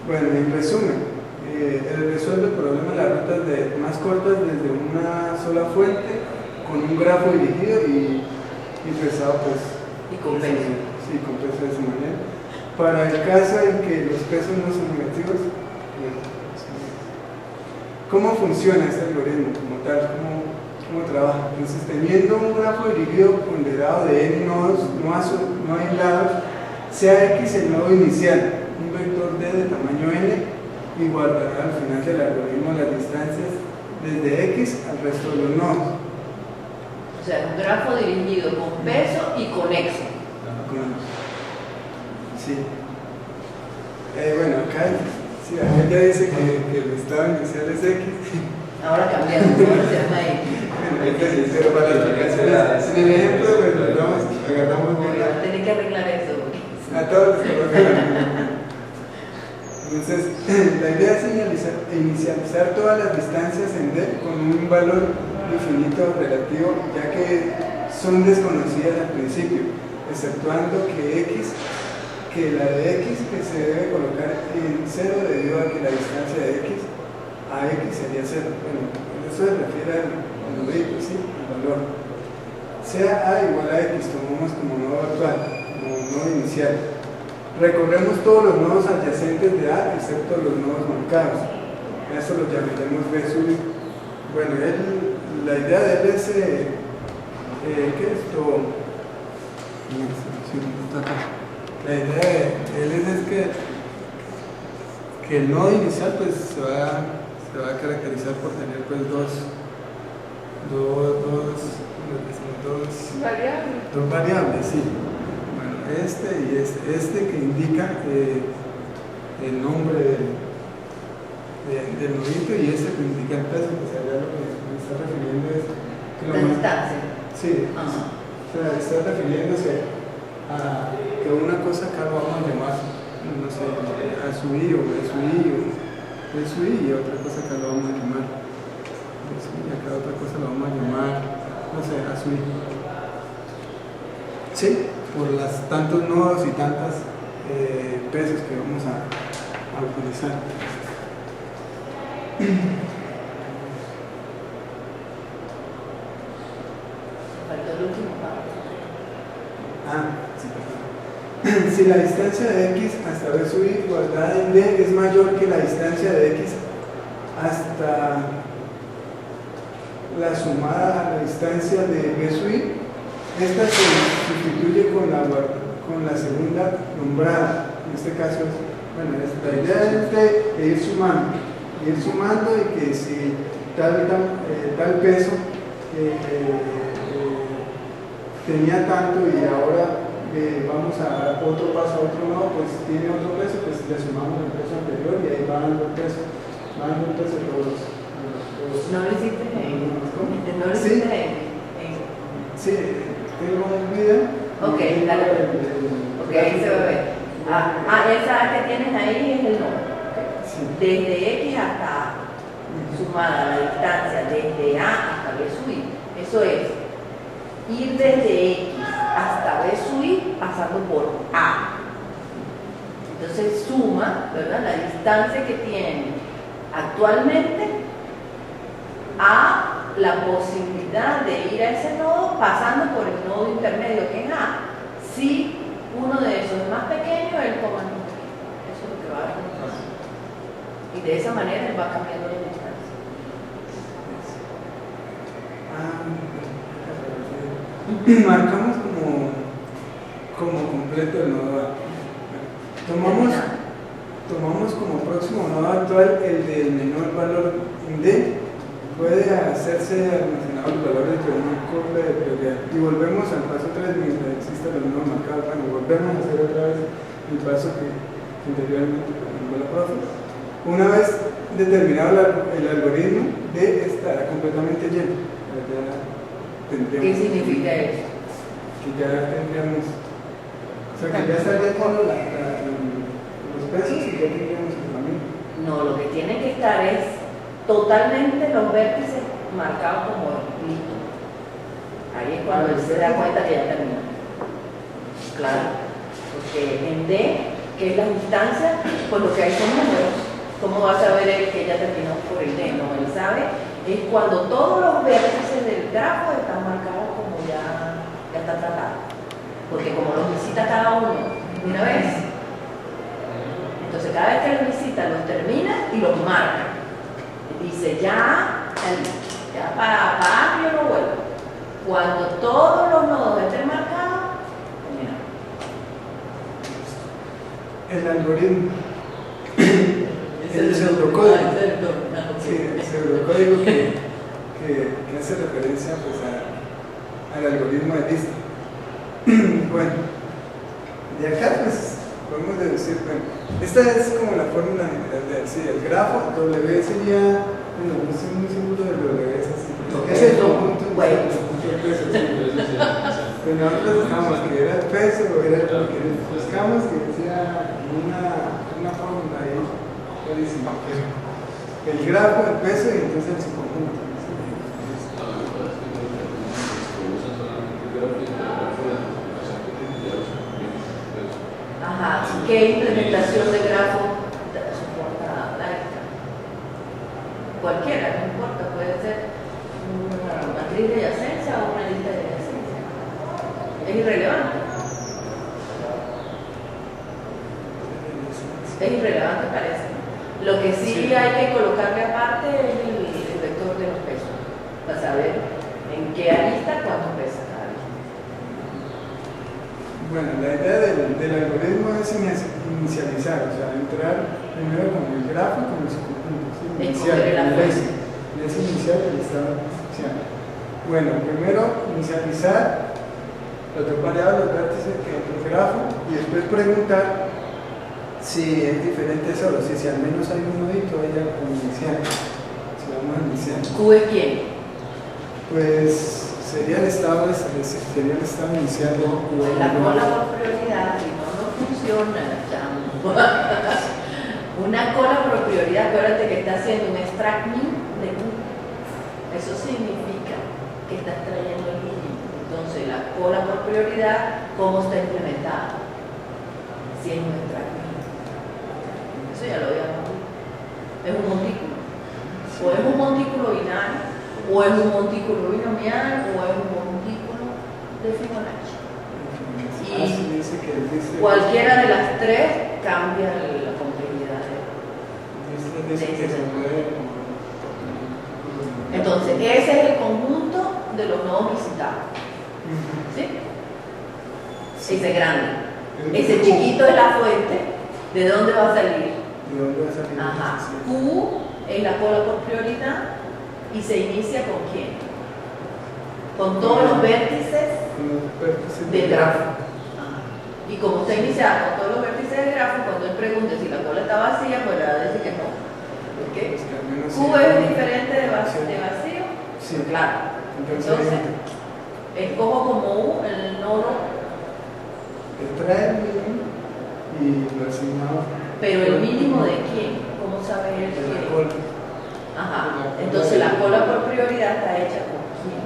Bueno, en resumen, él resuelve el problema de las rutas más cortas desde una sola fuente, con un grafo dirigido y pesado, pues. Y con peso. Sí, con peso de esa manera. Para el caso en que los pesos no son negativos, ¿cómo funciona este algoritmo como tal? ¿Cómo trabaja? Entonces, teniendo un grafo dirigido ponderado de n nodos no aislados, sea x el nodo inicial, un vector d de tamaño n, igualará al final del algoritmo las distancias desde x al resto de los nodos. O sea, un grafo dirigido con peso y conexo. Sí. Bueno, acá ya dice que el estado inicial es x. Ahora cambiamos, ahora se llama X. Para las aplicaciones. En el ejemplo, pues agarramos bien. Tenés que arreglar eso. A todos los que Entonces, la idea es inicializar todas las distancias en D con un valor infinito relativo, ya que son desconocidas al principio, exceptuando que la de x que se debe colocar en 0 debido a que la distancia de x a x sería 0. Bueno, eso se refiere al numerito, ¿sí? El valor. Sea a igual a x, tomamos como nodo actual, como nodo inicial. Recorremos todos los nodos adyacentes de A, excepto los nodos marcados. Eso lo llamaremos B sub. Bueno, la idea de él es, ¿qué es esto? La idea de él es que el nodo inicial pues se va a caracterizar por tener pues dos variables, sí. Bueno, este y este que indica el nombre del nodito y este que indica el peso, pues allá lo que me está refiriendo es que La distancia. Sí, o sea, está refiriéndose a que una cosa acá lo vamos a llamar, no sé, a su i o b su i o b su i, y otra cosa acá lo vamos a llamar b su i, acá otra cosa lo vamos a llamar, no sé, a su i. Sí, por las tantos nodos y tantas pesos que vamos a utilizar. Faltó el último paso. Sí, perdón. Si la distancia de x hasta b sub i guardada en d es mayor que la distancia de x hasta la sumada a la distancia de b sub i, esta se sustituye con la segunda nombrada. En este caso, bueno, la idea es de ir sumando y que si tal peso tenía tanto y ahora vamos a dar otro paso a otro nodo, pues tiene otro peso, pues le sumamos el peso anterior y ahí va dando el peso todos. No lo hiciste no lo Sí. hiciste Sí, tengo un video. Ok, dale. Ok, ahí se va a ver. Esa que tienes ahí es el nodo. Sí. Desde X hasta sumada la distancia desde A hasta B sub I. Eso es ir desde X hasta B sub I pasando por A. Entonces suma, ¿verdad?, la distancia que tiene actualmente a la posibilidad de ir a ese nodo pasando por el nodo intermedio que es A. Si uno de esos es más pequeño, él toma el más pequeño. Eso es lo que va a hacer. Y de esa manera él va cambiando la distancia. Marcamos como completo el nodo A. Tomamos como próximo nodo actual el del menor valor en D. Puede hacerse almacenado el valor dentro de una copla de prioridad. Y volvemos al paso 3 mientras exista el nodo marcado. Bueno, volvemos a hacer otra vez el paso que anteriormente presentó la profe. Una vez determinado el algoritmo, D estará completamente lleno. ¿Qué significa eso? Que ya tendríamos, o sea, que ya estaría con los pesos y ya tendríamos el camino. No, lo que tiene que estar es totalmente los vértices marcados como listo. Ahí es cuando él se da cuenta que ya terminó. Claro, porque en D, que es la distancia, pues lo que hay son números. ¿Cómo va a saber él que ya terminó por el D? No, él sabe, es cuando todos los vértices del grafo están marcados como ya está tratado. Porque como los visita cada uno una vez, entonces cada vez que los visita los termina y los marca. Es Dice ya para barrio no vuelvo. Cuando todos los nodos estén marcados, terminamos. El algoritmo. El pseudocódigo. Sí, el pseudocódigo que hace referencia pues, al algoritmo de lista. Bueno, de acá pues podemos deducir, bueno, esta es como la fórmula general de sí, el grafo, W sería, bueno, un símbolo de W es así. Es el conjunto de pesos. Pues nosotros buscamos que era el peso, era lo que buscamos que decía una fórmula ahí, buenísima. El grafo, el peso y entonces el subconjunto. Ajá, ¿qué implementación de grafo soporta Dynamo? Cualquiera, no importa, puede ser una matriz de adyacencia o una lista de adyacencia. Es irrelevante. Es irrelevante, parece. Lo que sí hay que colocarle aparte es el vector de los pesos, para saber en qué arista cuánto pesa cada arista. Bueno, la idea del algoritmo es inicializar, o sea, entrar primero con el grafo y con el subconjunto. ¿Sí? Inicial, es inicial del estado inicial. Bueno, primero inicializar los dos variables, los vértices que hay en el grafo y después preguntar si es diferente solo, si al menos hay un nodito allá como inicial. Si vamos a iniciar. ¿Q es quién? Pues sería el estado inicial de La cola por prioridad, si no, no funciona, chamo. Una cola por prioridad, acuérdate que está haciendo un extract min de Q. Eso significa que está extrayendo el mínimo. Entonces, la cola por prioridad, ¿cómo está implementada? Si es un extract min. Eso ya lo habíamos visto. Es un montículo. O es un montículo binario, o es un montículo binomial, o es un montículo de Fibonacci. Y cualquiera de las tres cambia la complejidad de ese. Entonces, ese es el conjunto de los nodos visitados. ¿Sí? Ese grande. Ese chiquito es la fuente. ¿De dónde va a salir? ¿De dónde va a salir? Ajá. Q es la cola por prioridad y se inicia con quién? Con todos los vértices del grafo. Y como está iniciado con todos los vértices del grafo, cuando él pregunte si la cola está vacía, pues le va a decir que no. ¿Por qué? Q es diferente de vacío. Sí. Claro. Entonces, escojo como U el nodo. Extrae el mínimo y lo asignamos. Pero el mínimo de quién? ¿Cómo sabe él De la quién? cola. Ajá. Entonces la cola por prioridad está hecha con quién.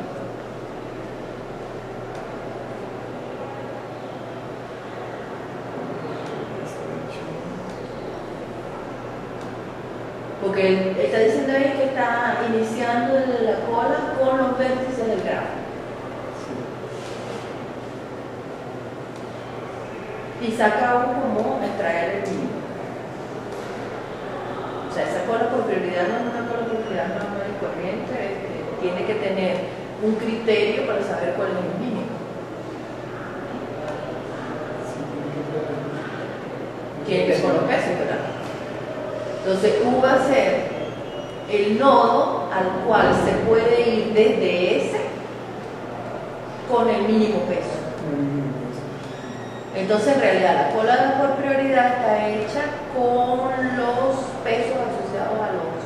Porque él está diciendo ahí que está iniciando la cola con los vértices del grafo. Y saca uno como extraer el mínimo. O sea, esa cola por prioridad no es una cola por prioridad normal y corriente, tiene que tener un criterio para saber cuál es el mínimo. Tiene que ver con los pesos, ¿verdad? Entonces, U va a ser el nodo al cual se puede ir desde ese con el mínimo peso. Entonces, en realidad, la cola por prioridad está hecha con los pesos asociados a los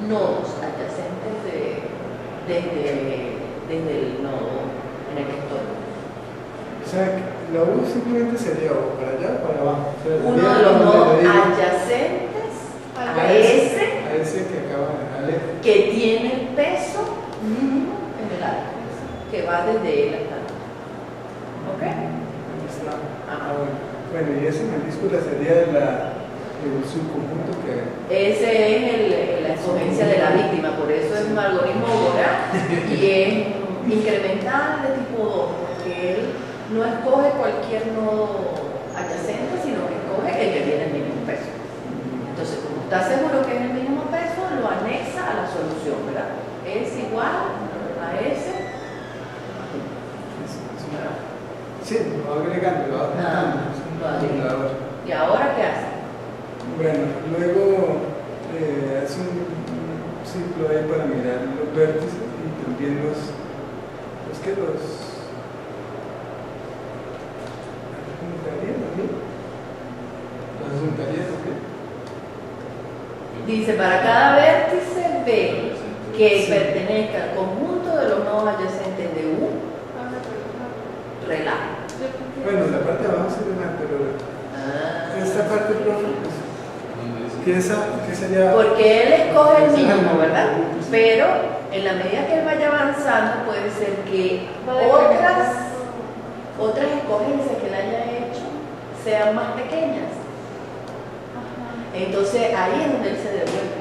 nodos adyacentes desde el nodo en el que estoy. O sea, la U simplemente sería o para allá o para abajo. O sea, Uno de los nodos adyacentes a ese que acaba de que tiene el peso mínimo en el área, que va desde él hasta acá. ¿Ok? Bueno, y esa mayúscula sería el subconjunto que... Ese es la escogencia de la víctima, por eso es un algoritmo voraz y es incremental de tipo 2, porque él no escoge cualquier nodo adyacente, sino que escoge el que tiene el mínimo peso. Entonces, como está seguro que es el mínimo peso, lo anexa a la va agregando, lo va juntando, es un vale. acumulador. ¿Y ahora qué hace? Bueno, luego hace un ciclo ahí para mirar los vértices y también los juntaría también. Los juntaría también. Dice, para cada vértice B que Sí. pertenezca al conjunto de los nodos adyacentes de U, relaja. Bueno, la parte de abajo sería una, pero esta parte, profe, pues, ¿qué sería? Porque él escoge el mínimo, ¿verdad? Pero en la medida que él vaya avanzando, puede ser que otras escogencias que él haya hecho sean más pequeñas. Entonces ahí es donde él se devuelve,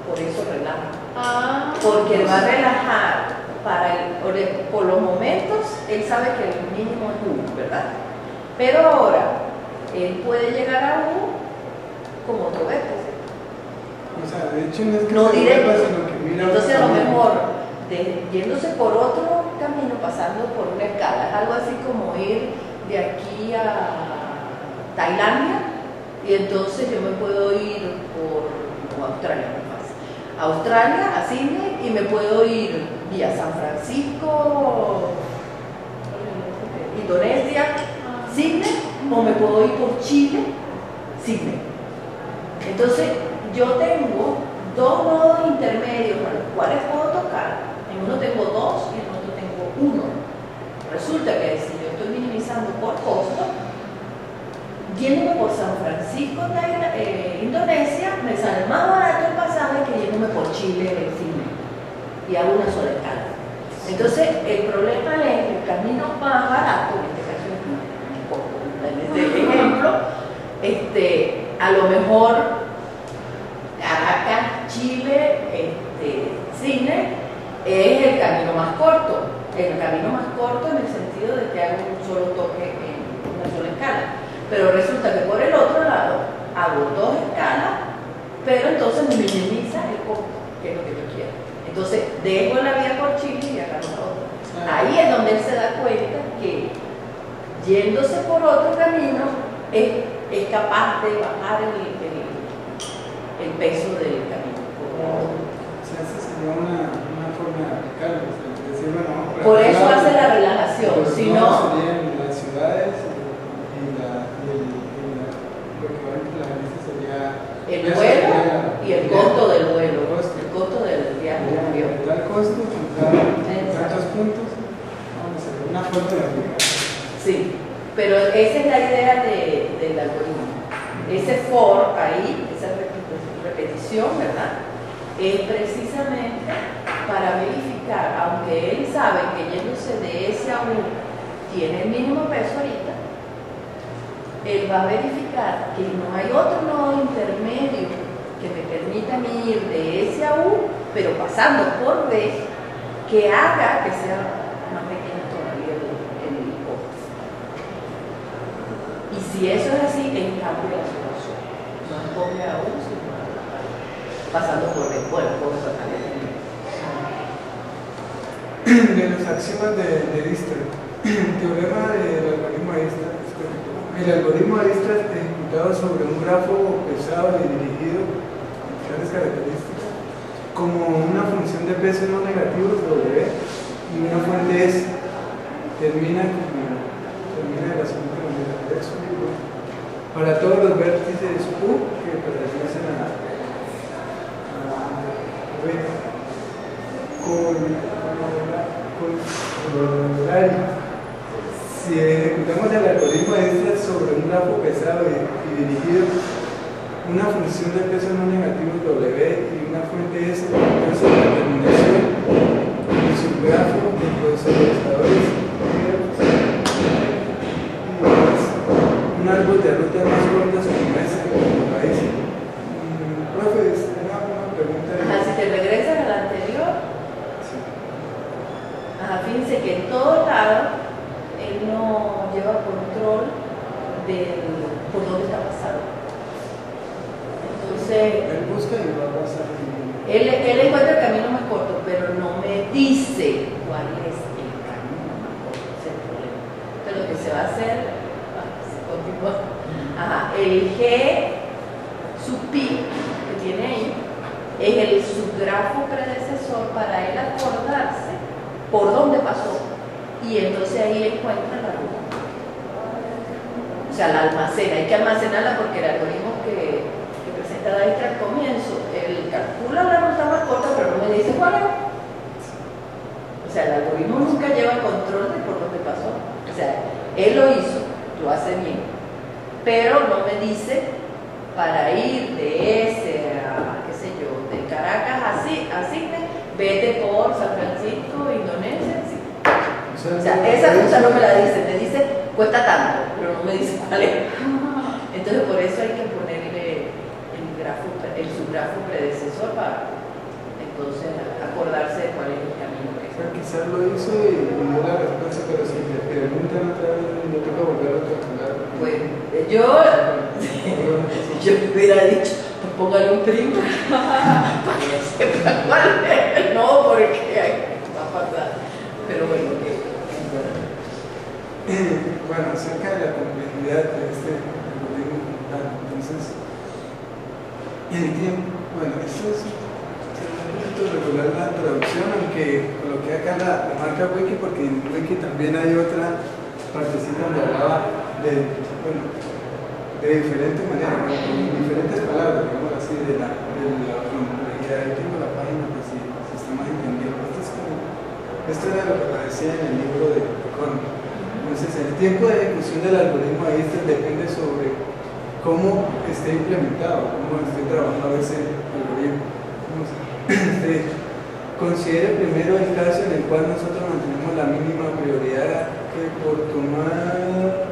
por eso relaja. Porque él va a relajar por los momentos, él sabe que el mínimo es U, ¿verdad? Pero ahora, él puede llegar a U como otro vértice. O sea, de hecho no es que No se directo. vuelva, sino que mira Entonces a lo también. mejor, yéndose por otro camino, pasando por una escala, es algo así como ir de aquí a Tailandia, y entonces yo me puedo ir por Australia, muy fácil. Australia, a Sydney, y me puedo ir vía San Francisco, Indonesia, Sydney, o me puedo ir por Chile, Sydney. Entonces, yo tengo dos nodos intermedios a los cuales puedo tocar. En uno tengo dos y en otro tengo uno. Resulta que si yo estoy minimizando por costo, yéndome por San Francisco, Indonesia, me sale más barato el pasaje que yéndome por Chile, Sydney, y hago una sola escala. Entonces, el problema es que el camino más barato, en este caso en este ejemplo, a lo mejor Caracas, Chile, Sydney, es el camino más corto. El camino más corto en el sentido de que hago un solo toque en una sola escala. Pero resulta que por el otro lado hago dos escalas, pero entonces me minimiza el costo, que es lo que yo quiero. Entonces dejo la vía por Chile y agarro la otra. Ahí es donde él se da cuenta que yéndose por otro camino es capaz de bajar el peso del camino. O sea, esa sería una forma de aplicarlo. O sea, decir, bueno, vamos Por eso acá, hace la relajación. los Si nodos no, serían las ciudades lo que va a implementar sería el eso vuelo sería y el costo del vuelo, costo. el costo del viaje en avión. Tal costo con tantos puntos. Vamos a hacer una forma de aplicar. Sí, pero esa es la idea del algoritmo. Ese for ahí, esa repetición, ¿verdad? Es precisamente para verificar, aunque él sabe que yéndose de S a U tiene el mínimo peso ahorita, él va a verificar que no hay otro nodo intermedio que me permita ir de S a U, pero pasando por B, que haga que sea más pequeño todavía el costo. Y si eso es así, es cambio la solución. No escoge a U, sino pasando por B. Bueno, puedo sacar De los axiomas de Dijkstra, el teorema del algoritmo de Dijkstra es correcto. El algoritmo de Dijkstra es ejecutado sobre un grafo pesado y dirigido con tales características como una función de peso no negativo W y una fuente S. Termina de la siguiente manera. Para todos los vértices U que pertenecen a con horario. Si ejecutamos el algoritmo de Dijkstra sobre un grafo pesado y dirigido, una función de peso no negativo W y una fuente S, entonces la determinación de su grafo de los organizadores un árbol de rutas más cortas como ese como país. Profe, una pregunta. si te regresas al anterior, fíjense que en todos lados él no lleva control por dónde está pasando. Entonces, Él busca y va a pasar. él encuentra el camino más corto, pero no me dice cuál es el camino más corto. Ese es el problema. Entonces, lo que se va a hacer el G sub pi que tiene ahí es el subgrafo predecesor para él acordarse por dónde pasó. Y entonces ahí encuentra la ruta. O sea, la almacena. Hay que almacenarla porque el algoritmo que presenta Dijkstra al comienzo, él calcula la ruta más corta, pero no me dice cuál es. O sea, el algoritmo nunca lleva control de por dónde pasó. O sea, él lo hizo, lo hace bien, pero no me dice para ir de ese a, qué sé yo, de Caracas a Sydney, vete por San Francisco, Indonesia, sí. O sea, esa ruta no me la dice, me dice cuesta tanto, pero no me dice cuál es. Entonces por eso hay que ponerle el subgrafo predecesor para entonces acordarse de cuál es el camino que es. Quizás lo hizo y dio la respuesta, pero si te preguntan otra vez, no toca volverlo a calcular. Pues yo hubiera dicho, pues póngale un primo para que sepa cuál es. No, porque va a pasar. Pero bueno, bueno, acerca de la complejidad de este algoritmo, entonces, en el tiempo, bueno, esto es un poquito regular la traducción, aunque coloqué acá la marca Wiki, porque en Wiki también hay otra partecita donde hablaba de, bueno, de diferente manera, con diferentes palabras, digamos así, de la complejidad. Ahí tengo la página, pues si está más entendido. Esto era lo que aparecía en el libro de Economy. Entonces, el tiempo de ejecución del algoritmo ahí depende sobre cómo esté implementado, cómo esté trabajado ese algoritmo. Considere primero el caso en el cual nosotros mantenemos la mínima prioridad que por tomar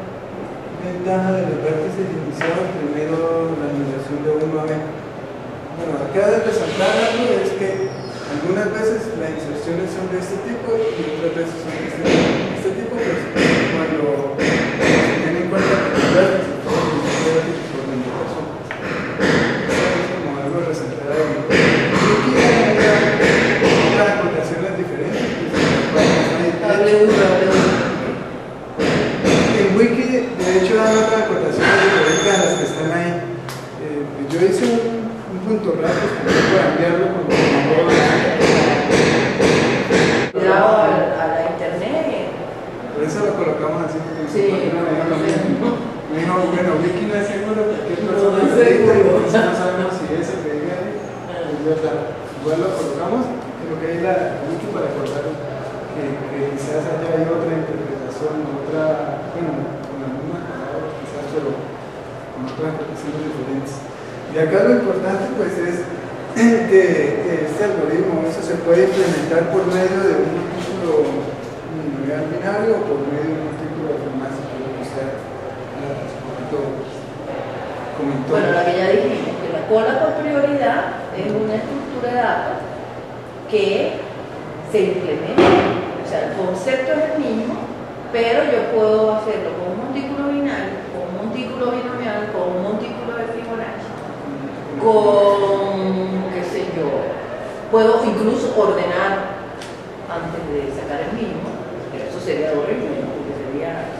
ventaja de los vértices iniciados, primero la numeración de 1 a b. Bueno, acá de resaltar algo es que algunas veces las inserciones son de este tipo y otras veces son de este tipo. Este tipo, pues, cuando se tiene en cuenta que los vértices, todos los vértices por la indicación. Eso es como algo a resaltar ahí. Y aquí hay otras aplicaciones diferentes. En Wiki, de hecho, hay otras aplicaciones diferentes a las que están ahí. Yo hice un punto rápido para enviarlo con cuidado a la internet. por eso lo colocamos así. Sí, me dijo, bueno, Wiki no es seguro, cualquier persona no es lo diga, seguro. entonces no sabemos si es el que diga ahí, es verdad. Igual lo colocamos, creo que hay la Wiki para acordar que quizás haya otra interpretación, otra, bueno, con las mismas palabras quizás, pero con otras interpretaciones diferentes. Y acá lo importante pues es que este algoritmo, eso se puede implementar por medio de un múltiplo uninomial binario o por medio de un múltiplo de Fibonacci, que es lo que usted hace poquito comentó. Bueno, la que ya dijimos, que la cola por prioridad es una estructura de datos que se implementa. O sea, el concepto es el mismo, pero yo puedo hacerlo con un montículo binario, con un montículo binomial, con un montículo de Fibonacci, con, qué sé yo, puedo incluso ordenar antes de sacar el mínimo, pero eso sería horrible, ¿no? Porque sería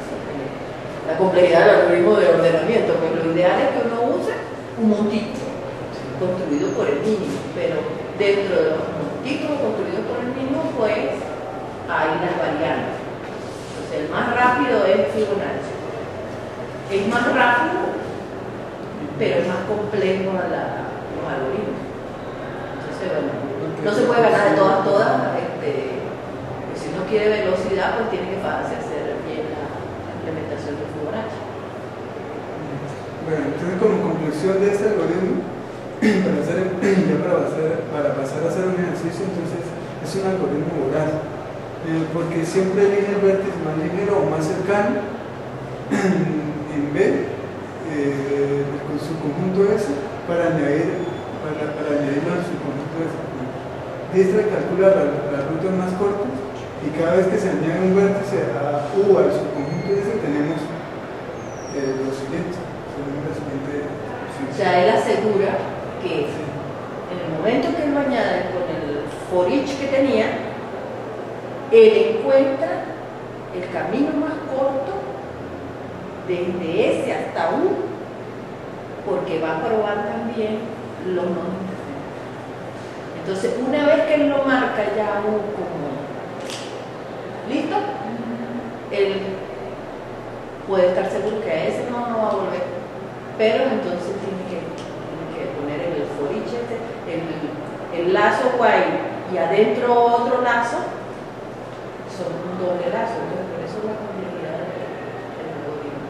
la complejidad del algoritmo de ordenamiento, pero lo ideal es que uno use un montículo construido por el mínimo, pero dentro de los montículos construidos por el mínimo, pues hay las variantes. Entonces, el más rápido es Fibonacci. Es más rápido, pero es más complejo a los algoritmos. Entonces, bueno, no se puede ganar de todas, si uno quiere velocidad, pues tiene que hacer bien la implementación de Fibonacci. Bueno, entonces como conclusión de este algoritmo, para pasar a hacer un ejercicio, entonces es un algoritmo voraz, porque siempre elige el vértice más ligero o más cercano en B, con su conjunto S, para añadirlo al subconjunto S. Dijkstra calcula las rutas más cortas y cada vez que se añade un vértice a U al subconjunto S tenemos lo siguiente. O sea, él asegura que en el momento que él lo añade con el for each que tenía, él encuentra el camino más corto desde S hasta U porque va a probar también los no interferentes. Entonces, una vez que él lo marca ya como listo, él puede estar seguro que a ese no va a volver, pero entonces tiene que poner en el for each el lazo while y adentro otro lazo, son un doble lazo, entonces por eso es la complejidad del algoritmo.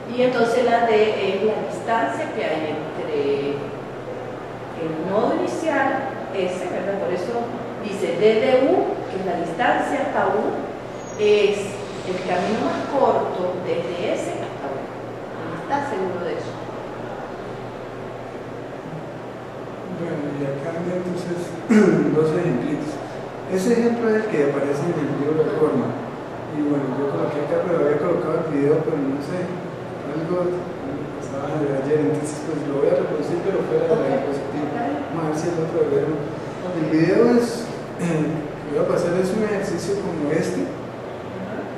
Y entonces la D es la distancia que hay entre el nodo inicial, S, ¿verdad? Por eso dice D de U, que es la distancia hasta U, es el camino más corto desde S hasta U. ¿Estás seguro de eso? Bueno, y acá entonces dos ejemplitos. Ese ejemplo es el que aparece en el libro de forma. Y bueno, yo coloqué acá, pero había colocado el video, pero no sé, algo estaba de ayer, entonces pues lo voy a reproducir, pero fuera de la diapositiva. Vamos a ver si el otro de verlo. El video es, que voy a pasar es un ejercicio como este.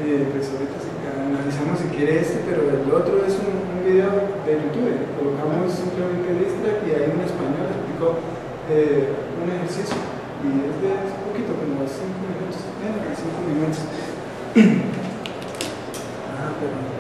Pues ahorita analizamos si quiere este, pero el otro es un video de YouTube. Colocamos simplemente el extract y ahí en español explicó un ejercicio. Y es de un poquito, como 5 minutos. 5 minutos. Pero.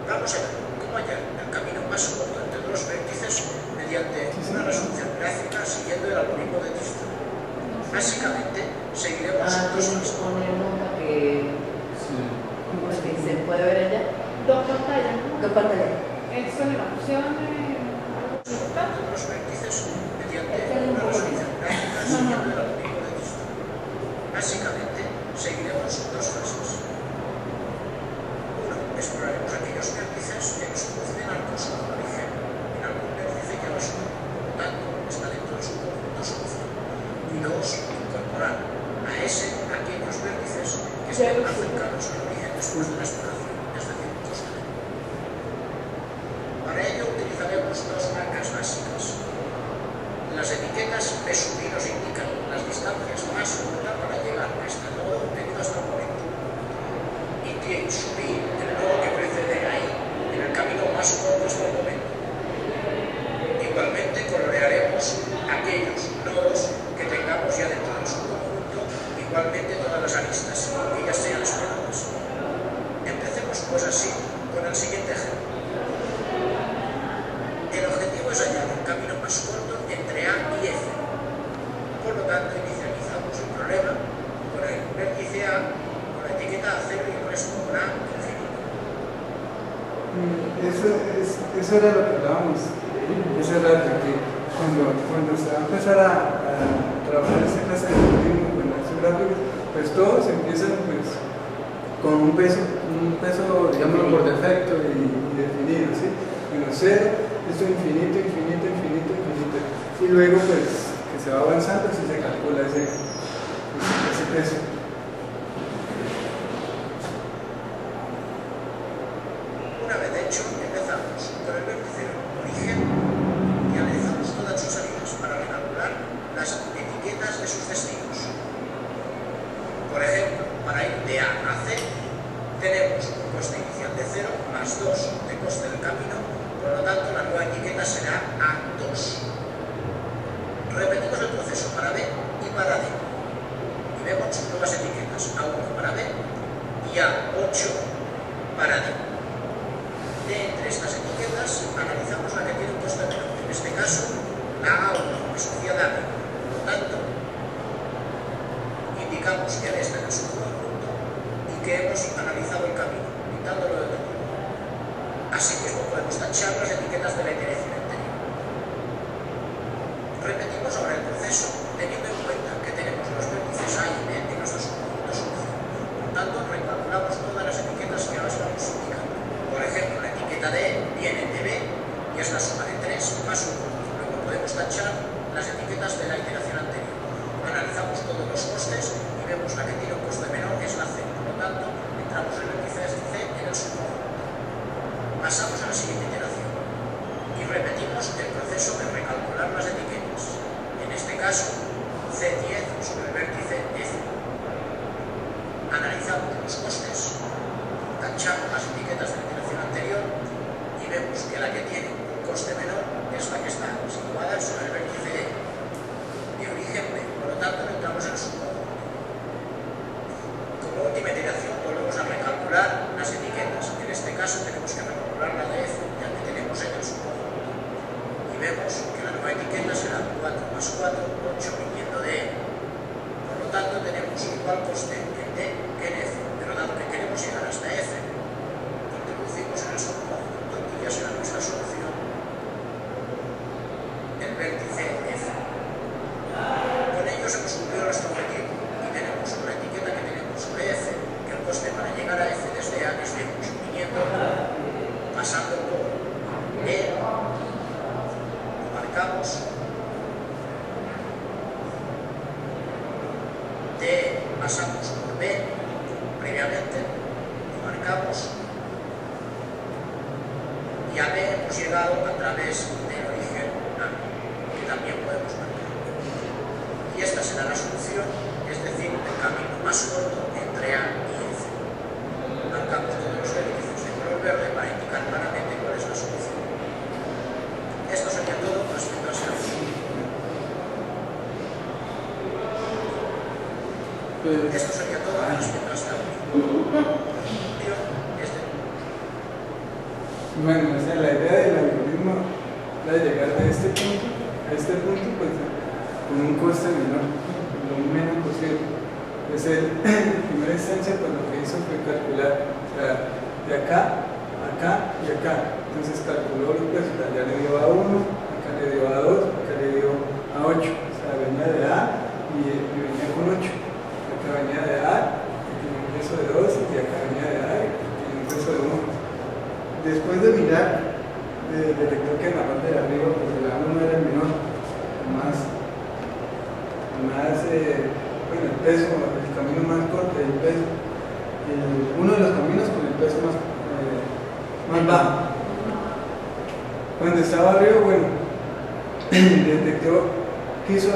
Vamos a ver cómo hallar el camino más corto entre dos vértices mediante una resolución gráfica siguiendo el algoritmo de Dijkstra. Básicamente, seguiremos dos Tienes que poner nota que se puede ver allá. Dos pantallas, ¿no? ¿Qué pantalla? Eso es la opción entre dos vértices mediante una resolución gráfica siguiendo el algoritmo de Dijkstra. Básicamente, seguiremos dos fases. Exploraremos aquellos vértices que nos conducen al consumo de origen en algún vértice que no suma, por lo tanto está dentro de su conjunto solución. Y dos, incorporar a ese aquellos vértices que estén más cercanos al origen después de la exploración, es decir, constante. Para ello utilizaremos dos marcas básicas. Las etiquetas B sub I nos indican las distancias más cortas para llegar a este nodo obtenido hasta el momento. Y T sub I, el nodo que precede ahí, en el camino más corto hasta el momento. Igualmente colorearemos aquellos nodos que tengamos ya dentro de su conjunto, igualmente todas las aristas, que ya sean esperadas. Empecemos pues así con el siguiente ejemplo. El objetivo es hallar un camino más corto entre A y F. Por lo tanto, inicializamos el problema con el vértice A, con la etiqueta A0 y el resto con A infinito. Eso era lo que hablábamos ese rato, que cuando se va a empezar a trabajar esta clase de algoritmos con las gráficas, pues todos empiezan pues, con un peso, digámoslo por defecto y definido, ¿sí? Menos 0, esto infinito, infinito, infinito, infinito. Y luego pues que se va avanzando, así se calcula ese peso. Una vez hecho, empezamos con el vértice origen y analizamos todas sus salidas para recalcular las etiquetas de sus destinos. Por ejemplo, para ir de A a C, tenemos un coste inicial de 0 más 2 de coste del camino, por lo tanto la nueva etiqueta será A2. Repetimos el proceso para B y para D. Y vemos nuevas etiquetas, A1 para B y A8 para D. De entre estas etiquetas analizamos la que tiene un coste menor, en este caso la A1 asociada a B. Por lo tanto, indicamos que D está en el subconjunto y que hemos analizado el camino, pintándolo de otro color. Asimismo podemos tachar las etiquetas de la iteración anterior. Repetimos ahora el proceso teniendo en cuenta que tenemos los vértices A y B en nuestro subconjunto solución. Por tanto, recalculamos todas las etiquetas que ahora estamos indicando. Por es más 1. Luego podemos tachar las etiquetas de la iteración anterior. Analizamos todos los costes y vemos la que tiene un coste menor, es la C. Por lo tanto, entramos en el vértice C en el subconjunto. Pasamos a la siguiente iteración y repetimos el proceso de recalcular las etiquetas. En este caso, C10 sobre el vértice F. Analizamos los costes, tachamos las etiquetas de la iteración anterior y vemos que la que tiene un coste menor es la que está situada sobre el vértice E de origen B. Por lo tanto, entramos en el subconjunto. Como última iteración, volvemos a recalcular las etiquetas. En este caso, tenemos que recalcular la de F, ya que tenemos en el subconjunto. Y vemos que la nueva etiqueta será 4 más 4, 8, viniendo de E. Por lo tanto, tenemos igual coste en D que en F, pero dado que queremos llegar hasta F, introducimos en el subconjunto y ya será nuestra solución el vértice F. Con ellos hemos cumplido nuestro objetivo y tenemos una etiqueta que tenemos sobre F, que el coste para llegar a F desde A es de 8, viniendo, pasando por E, lo marcamos, D pasamos por B, previamente, lo marcamos, y a B hemos llegado a través del origen A, que también podemos marcar. Y esta será la solución, es decir, el camino más corto entre A y F. Marcamos todos los vértices de color verde para indicar claramente cuál es la solución. Esto sería todo respecto a esta opción. Esto sería todo respecto a esta opción. Bueno, o sea, la idea del algoritmo era llegar de este punto a este punto, pues con un coste menor, lo menos posible. Pues en primera instancia, pues lo que hizo fue calcular, o sea, de acá, acá y acá. Entonces calculó los pesos, allá le dio a 1, acá le dio a 2, acá le dio a 8. O sea, venía de A y venía con 8. Acá venía de A y tiene un peso de 2, y acá venía de A y tiene un peso de 1. Después de mirar, detectó que en la parte de arriba, pues el A1 era el menor, bueno, el peso, el camino más corto, el peso, uno de los caminos con el peso más bajo. Cuando estaba arriba, bueno, detectó, quiso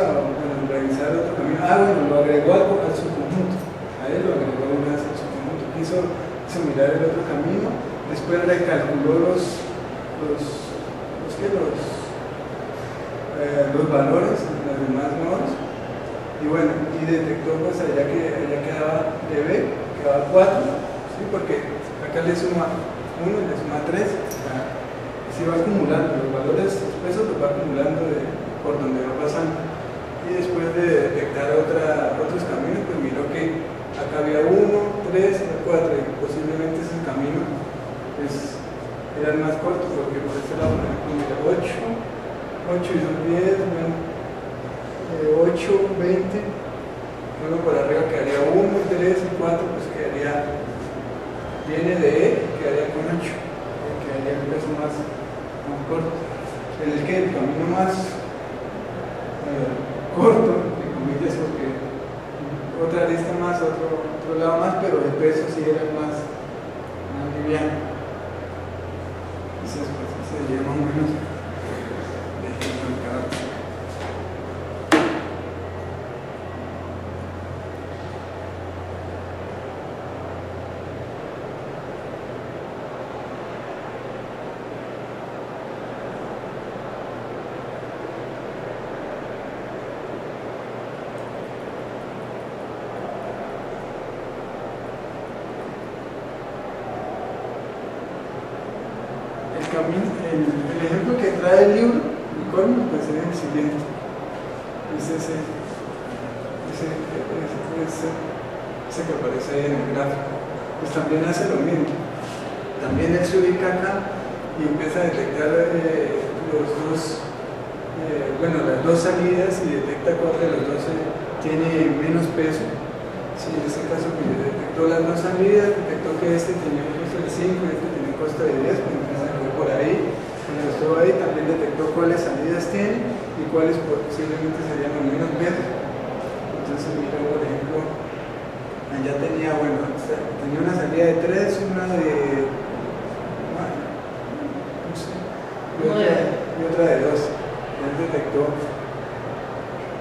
revisar otro camino, lo agregó al subconjunto, a él lo agregó una vez al subconjunto, quiso mirar el otro camino. Después recalculó los valores, los demás nodos, y bueno, y detectó pues allá quedaba de B, quedaba 4, ¿sí? Porque acá le suma 1 y le suma 3, se va acumulando, los valores, los pesos los va acumulando por donde va pasando. Y después de detectar otros caminos, pues miró que acá había 1, 3, 4, y posiblemente ese camino pues eran más cortos, porque por este lado, por ejemplo, mira, 8 y 2, 10, bueno, 8, 20, luego por arriba quedaría 1, 3 y 4, pues viene de E, quedaría con 8, quedaría el peso más corto. El camino más corto, de comillas, porque otra lista más, otro lado más, pero el peso sí era más liviano. Entonces, pues, sería más o menos de ejemplo en cada cosa. El ejemplo que trae el libro, el colmo, pues es el siguiente. Es ese que aparece ahí en el gráfico. Pues también hace lo mismo. También él se ubica acá y empieza a detectar las dos salidas y detecta cuál de los dos tiene menos peso. Sí, en este caso pues, detectó las dos salidas, detectó que este tenía un costo de 5 y este tenía un costo de 10, pues empieza a ir por ahí, estuvo ahí, también detectó cuáles salidas tiene y cuáles posiblemente serían los menos viajes. Entonces, mira, por ejemplo, allá tenía, bueno, tenía una salida de 3, una de, bueno, no sé, y otra de 2. Él detectó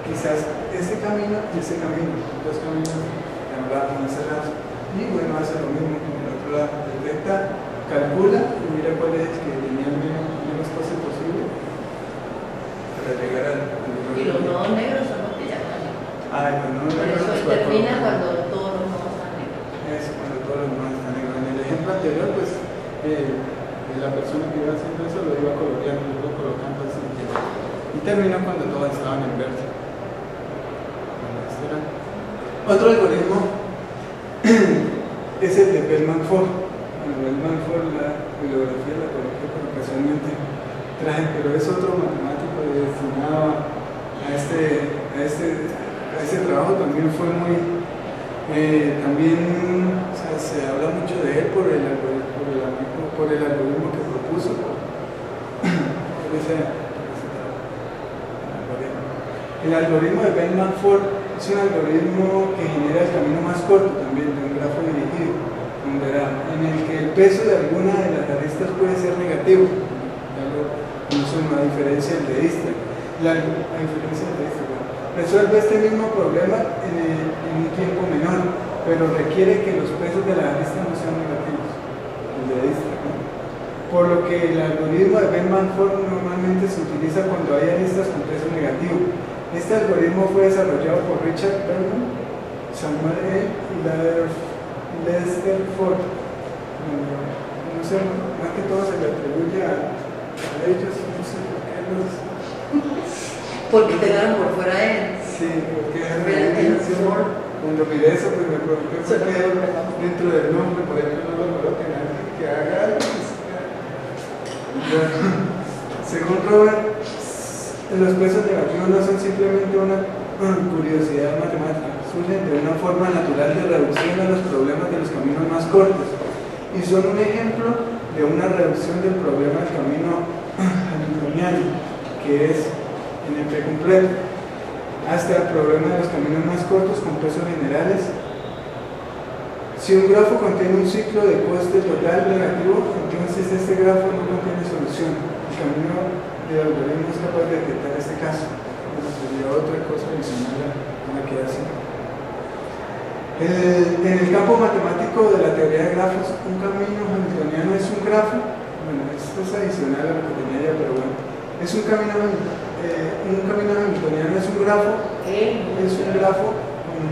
quizás ese camino y ese camino, dos caminos que hablaban más cerrados. Y bueno, hace lo mismo con el otro lado, detecta, calcula y mira cuál es el que tenía el menos espacio posible para llegar al Y los nodos negros son los que ya están. pues no, Por eso termina cuando todos los nodos están negros. Eso, cuando todos los nodos están negros. En el ejemplo anterior, pues la persona que iba haciendo eso lo iba coloreando, lo iba colocando así. Y termina cuando todos estaban en verde. Otro algoritmo es el de Bellman-Ford. Bueno, Bellman-Ford, la bibliografía la coloqué porque ocasionalmente traje, pero es otro matemático destinado a ese trabajo. También fue muy, también o sea, se habla mucho de él por el algoritmo que propuso, por ese algoritmo. El algoritmo de Bellman-Ford es un algoritmo que genera el camino más corto también de un grafo dirigido, en el que el peso de alguna de las aristas puede ser negativo, a diferencia del de Dijkstra. Resuelve este mismo problema en un tiempo menor, pero requiere que los pesos de las aristas no sean negativos, el de Dijkstra, ¿no? Por lo que el algoritmo de Bellman-Ford normalmente se utiliza cuando hay aristas con peso negativo. Este algoritmo fue desarrollado por Richard Bellman, Samuel E. y Lester Ford. No sé, más que todo se le atribuye a ellos, no sé por qué los... Porque te dan por fuera de él. Sí, porque cuando miré eso, pues me pregunté por qué dentro del nombre, por ejemplo, no lo coloquen a alguien que haga algo. Según Robert, los pesos negativos no son simplemente una curiosidad matemática, surgen de una forma natural de reducción a los problemas de los caminos más cortos y son un ejemplo de una reducción del problema del camino hamiltoniano, que es en el precompleto, hasta el problema de los caminos más cortos con pesos generales. Si un grafo contiene un ciclo de coste total negativo, entonces este grafo no contiene solución. El camino del algoritmo es capaz de detectar este caso. Bueno, sería otra cosa adicional a la que hace. En el campo matemático de la teoría de grafos, un camino hamiltoniano es un grafo. Bueno, esto es adicional a lo que tenía ya, pero bueno. Es un camino hamiltoniano es un grafo. Es un grafo con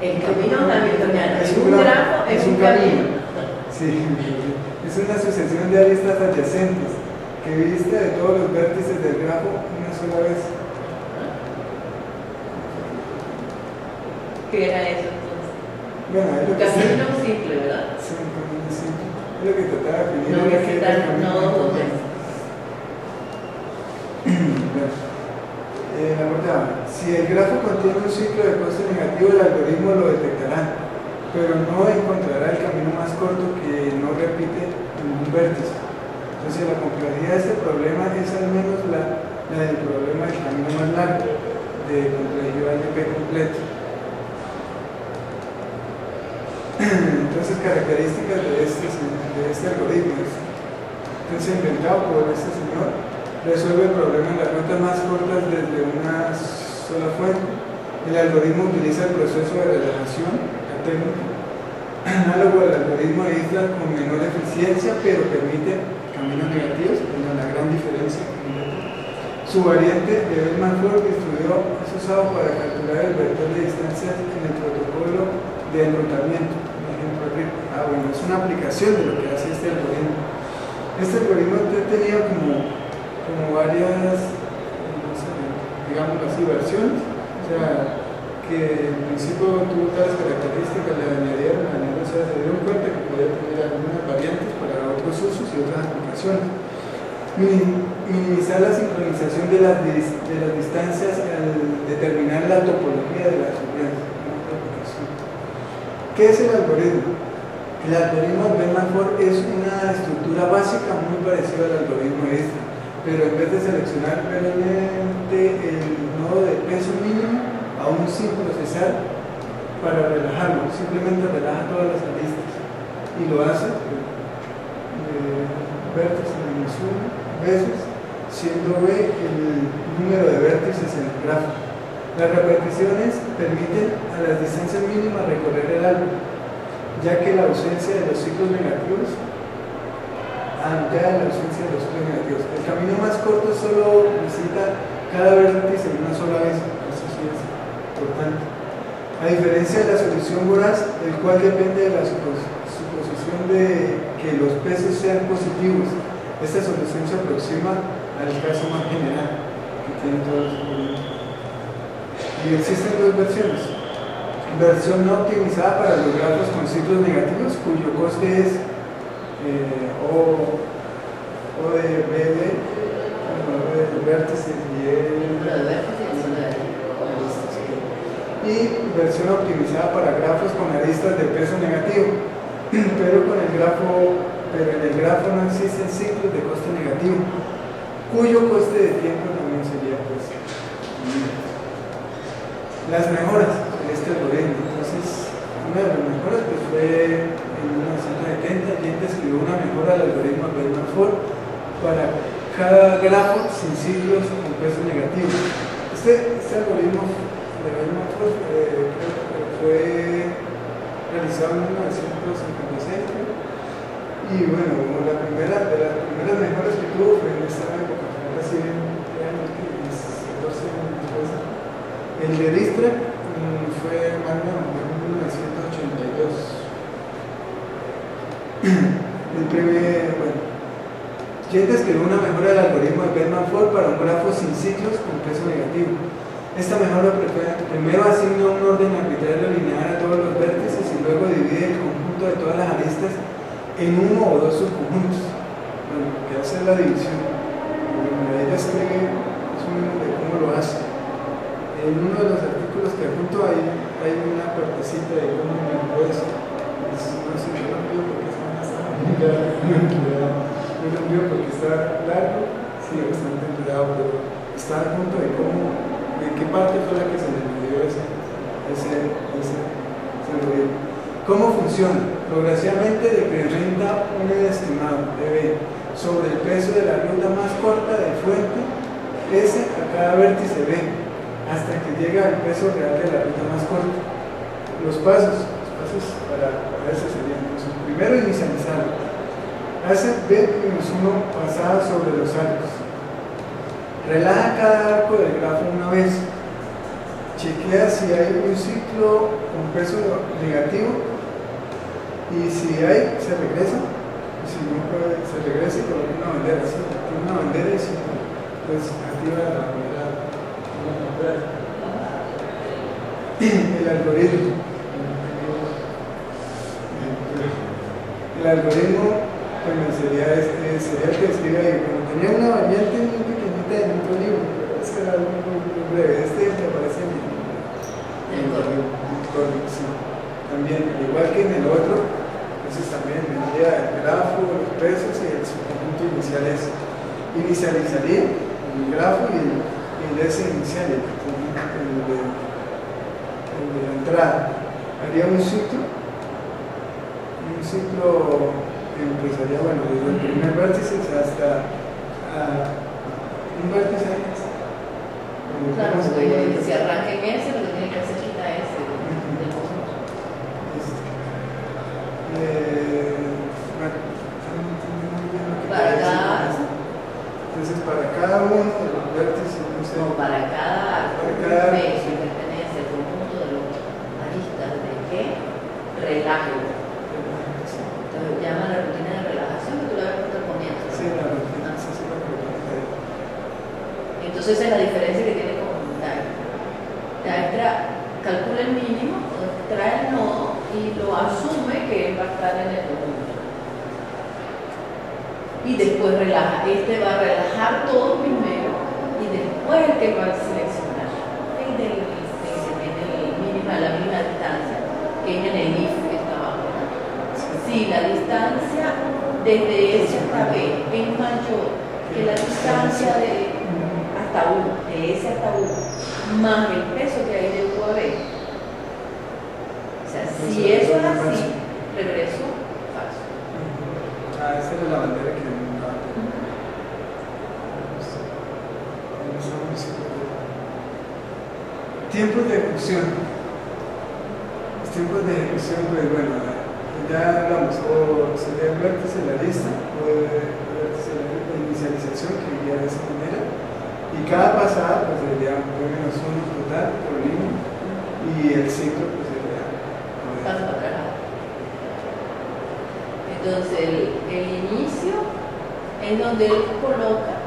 el camino hamiltoniano es un grafo, es un camino. Sí, es una sucesión de aristas adyacentes que vista de todos los vértices del grafo una sola vez. ¿Qué era eso entonces? Bueno, es lo que camino simple, ¿verdad? Sí, un camino simple. Es lo que trataba de definir. No necesitan nodos dos veces. La portada. Si el grafo contiene un ciclo de coste negativo, el algoritmo lo detectará, pero no encontrará el camino más corto que no repite ningún vértice. Entonces la complejidad de este problema es al menos la del problema del camino más largo, de complejidad de P completo. Entonces, características de este algoritmo. Entonces, inventado por este señor, resuelve el problema en las rutas más cortas desde una sola fuente. El algoritmo utiliza el proceso de relajación, la técnica, análogo al algoritmo de Dijkstra con menor eficiencia, pero permite caminos negativos, con la gran diferencia. Su variante de Bellman-Ford es usado para calcular el vector de distancias en el protocolo de enrutamiento. Bueno, es una aplicación de lo que hace este algoritmo. Este algoritmo tenía como varias, no sé, digamos así, versiones. O sea, que en principio tuvo tales características, le añadieron, o sea, se dieron cuenta que podía tener algunas variantes para otros usos y otras aplicaciones. Minimizar la sincronización de las distancias al determinar la topología de las unidades. ¿Qué es el algoritmo? El algoritmo de Bellman-Ford es una estructura básica muy parecida al algoritmo este, pero en vez de seleccionar previamente el nodo de peso mínimo, aún sin procesar para relajarlo, simplemente relaja todas las aristas y lo hace vértice menos 1 veces, siendo B el número de vértices en el grafo. Las repeticiones permiten a las distancias mínimas recorrer el árbol, ya que la ausencia de los ciclos negativos, el camino más corto solo visita cada vértice una sola vez, eso sí es importante. A diferencia de la solución voraz, el cual depende de la suposición de que los pesos sean positivos, esta solución se aproxima al caso más general que tienen todos los algoritmos. Y existen dos versiones. Versión no optimizada para los grafos con ciclos negativos, cuyo coste es O de BD, el vértice y el y versión optimizada para grafos con aristas de peso negativo, pero en el grafo no existen ciclos de coste negativo, cuyo coste de tiempo también sería pues las mejoras de este algoritmo. Entonces, una de las mejoras pues fue en 1970, Jent escribió una mejora al algoritmo de Bellman-Ford para cada grafo sin ciclos con peso negativo. Este algoritmo de Bellman-Ford fue realizado en 1956 y bueno, de las primeras mejoras que tuvo fue en esta época, así en 14 años después. El de Dijkstra fue más o menos en 1982. Jent escribió una mejora del algoritmo de Bellman-Ford para un grafo sin ciclos con peso negativo. Esta mejora primero asigna un orden arbitrario lineal a todos los vértices y luego divide el conjunto de todas las aristas en uno o dos subconjuntos. Bueno, que hace la división. Ella escribe más o menos de cómo lo hace. En uno de los artículos que junto hay una partecita de cómo me lo hace. No sé, yo lo envío porque está largo, sí, bastante enredado, pero está junto de cómo. ¿De qué parte fue la que se le dio ese algoritmo? ¿Cómo funciona? Progresivamente decrementa un estimado de B sobre el peso de la ruta más corta de fuente S a cada vértice B, hasta que llega al peso real de la ruta más corta. Los pasos para eso serían: primero, inicializar. Hace B-1 pasada sobre los arcos. Relaja cada arco del grafo una vez. Chequea si hay un ciclo con peso negativo y si hay, se regresa. Y si no, se regresa y coloca una bandera. ¿Sí? Tiene una bandera y si no, pues activa la bandera. El algoritmo. El algoritmo pues, sería el que escribe ahí. Bueno, tenía una variante muy pequeñita en otro libro, pero este era muy breve. Este me aparece en el código, sí. También, al igual que en el otro, entonces también vendría el grafo, los pesos y el subconjunto inicial es. Inicializaría el grafo y el S inicial, el de la entrada. Haría un ciclo que empezaría, bueno, desde el primer vértice hasta un vértice. Claro, si arranca en ese, lo que tiene que hacer es quitar ese del conjunto. Para cada. Entonces, para cada uno de los vértices, no sé. No, para cada peso que pertenece al conjunto de los aristas de que relaje. Entonces, llama la rutina de relajación que tú la ves poniendo. Sí, la rutina, sí, la rutina. Entonces, esa es la diferencia que tiene con Dijkstra. Calcula el mínimo, trae el nodo y lo asume que va a estar en el conjunto. Y después relaja. Este va a relajar todo primero y después el que va a seleccionar el mínimo a la misma distancia, que es en el if que está abajo. Si desde ese hasta B es mayor que la distancia de hasta U, de ese hasta U, más el peso que hay de U a B. O sea, si eso es así, regreso falso. Ah, esa era la bandera que nunca. Tiempos de ejecución. Los tiempos de ejecución, pues bueno, ya hablamos, o sería el vértice de la lista, o el vértice de inicialización, que iría de esa manera, y cada pasada, pues sería menos uno total, por mínimo, y el ciclo, pues sería. Paso para atrás. Entonces, el inicio es donde él coloca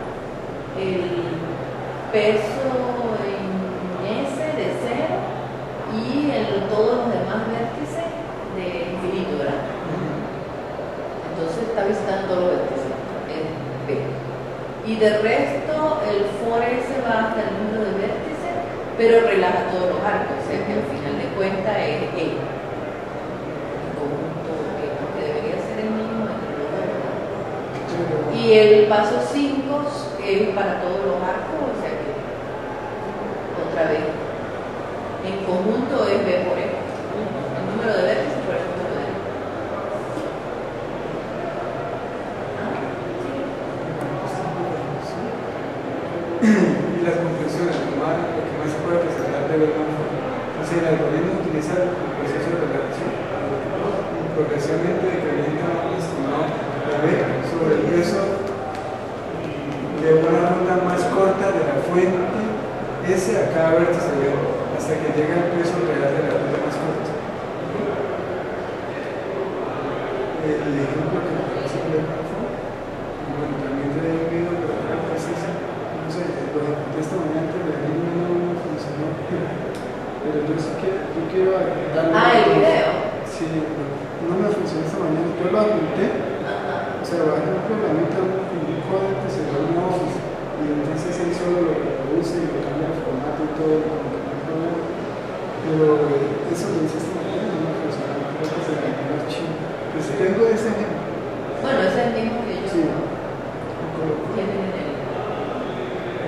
el peso en S de 0 y todos los demás vértices de infinito, ¿verdad? Entonces está visitando todos los vértices, es B. Y de resto, el for S va hasta el número de vértices, pero relaja todos los arcos, o sea que al final de cuentas es E. El conjunto E, porque debería ser el mismo entre los dos, ¿verdad? Y el paso 5 es para todos los arcos, o sea que otra vez en conjunto es B por E. El número de vértices por el número de E. Y las conclusiones, lo que más se puede presentar de verdad. Entonces, el algoritmo utiliza el proceso de relación y progresivamente decrementa un estimado de B sobre el peso de una ruta más corta de la fuente S a cada vértice B, hasta que llega el peso real de la ruta más corta. El ejemplo que me parece que fue, bueno, también te he oído, pero era precisa. No sé, lo ejecuté esta mañana, pero a mí no me funcionó. Pero yo sí que yo quiero darle. Ah, el video. Sí, no me funcionó esta mañana. Yo lo apunté. Ajá. O sea, bajé un programita, un código que se llama Office. Y entonces él solo lo reproduce y lo cambia el formato y todo, como que no hay problema. Pero eso lo hice esta mañana y no me funcionó. Creo que se me quedó el archivo. Pues tengo ese ejemplo. Bueno, ese es el mismo que yo Sí. Lo coloco. tienen en el.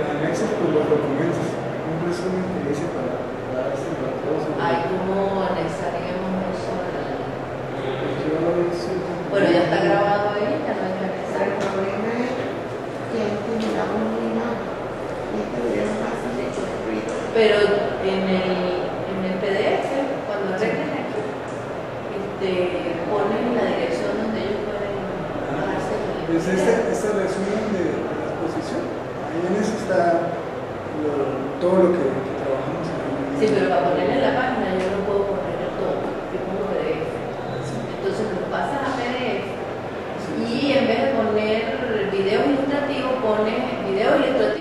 Anexos por los documentos, un resumen que hice para darse a todos. Ay, ¿cómo anexaríamos eso? Yo soy. Bueno, ya está grabado ahí, ya no hay que El anexar. problema es que acumulamos muy mal. Y este video pasa de hecho de ruido. Pero en el PDF, cuando arreglen aquí, ponen la dirección donde ellos pueden bajarse el Pues video. este resumen de la exposición, ahí en eso está todo lo que trabajamos. Sí, pero para ponerle en la página yo lo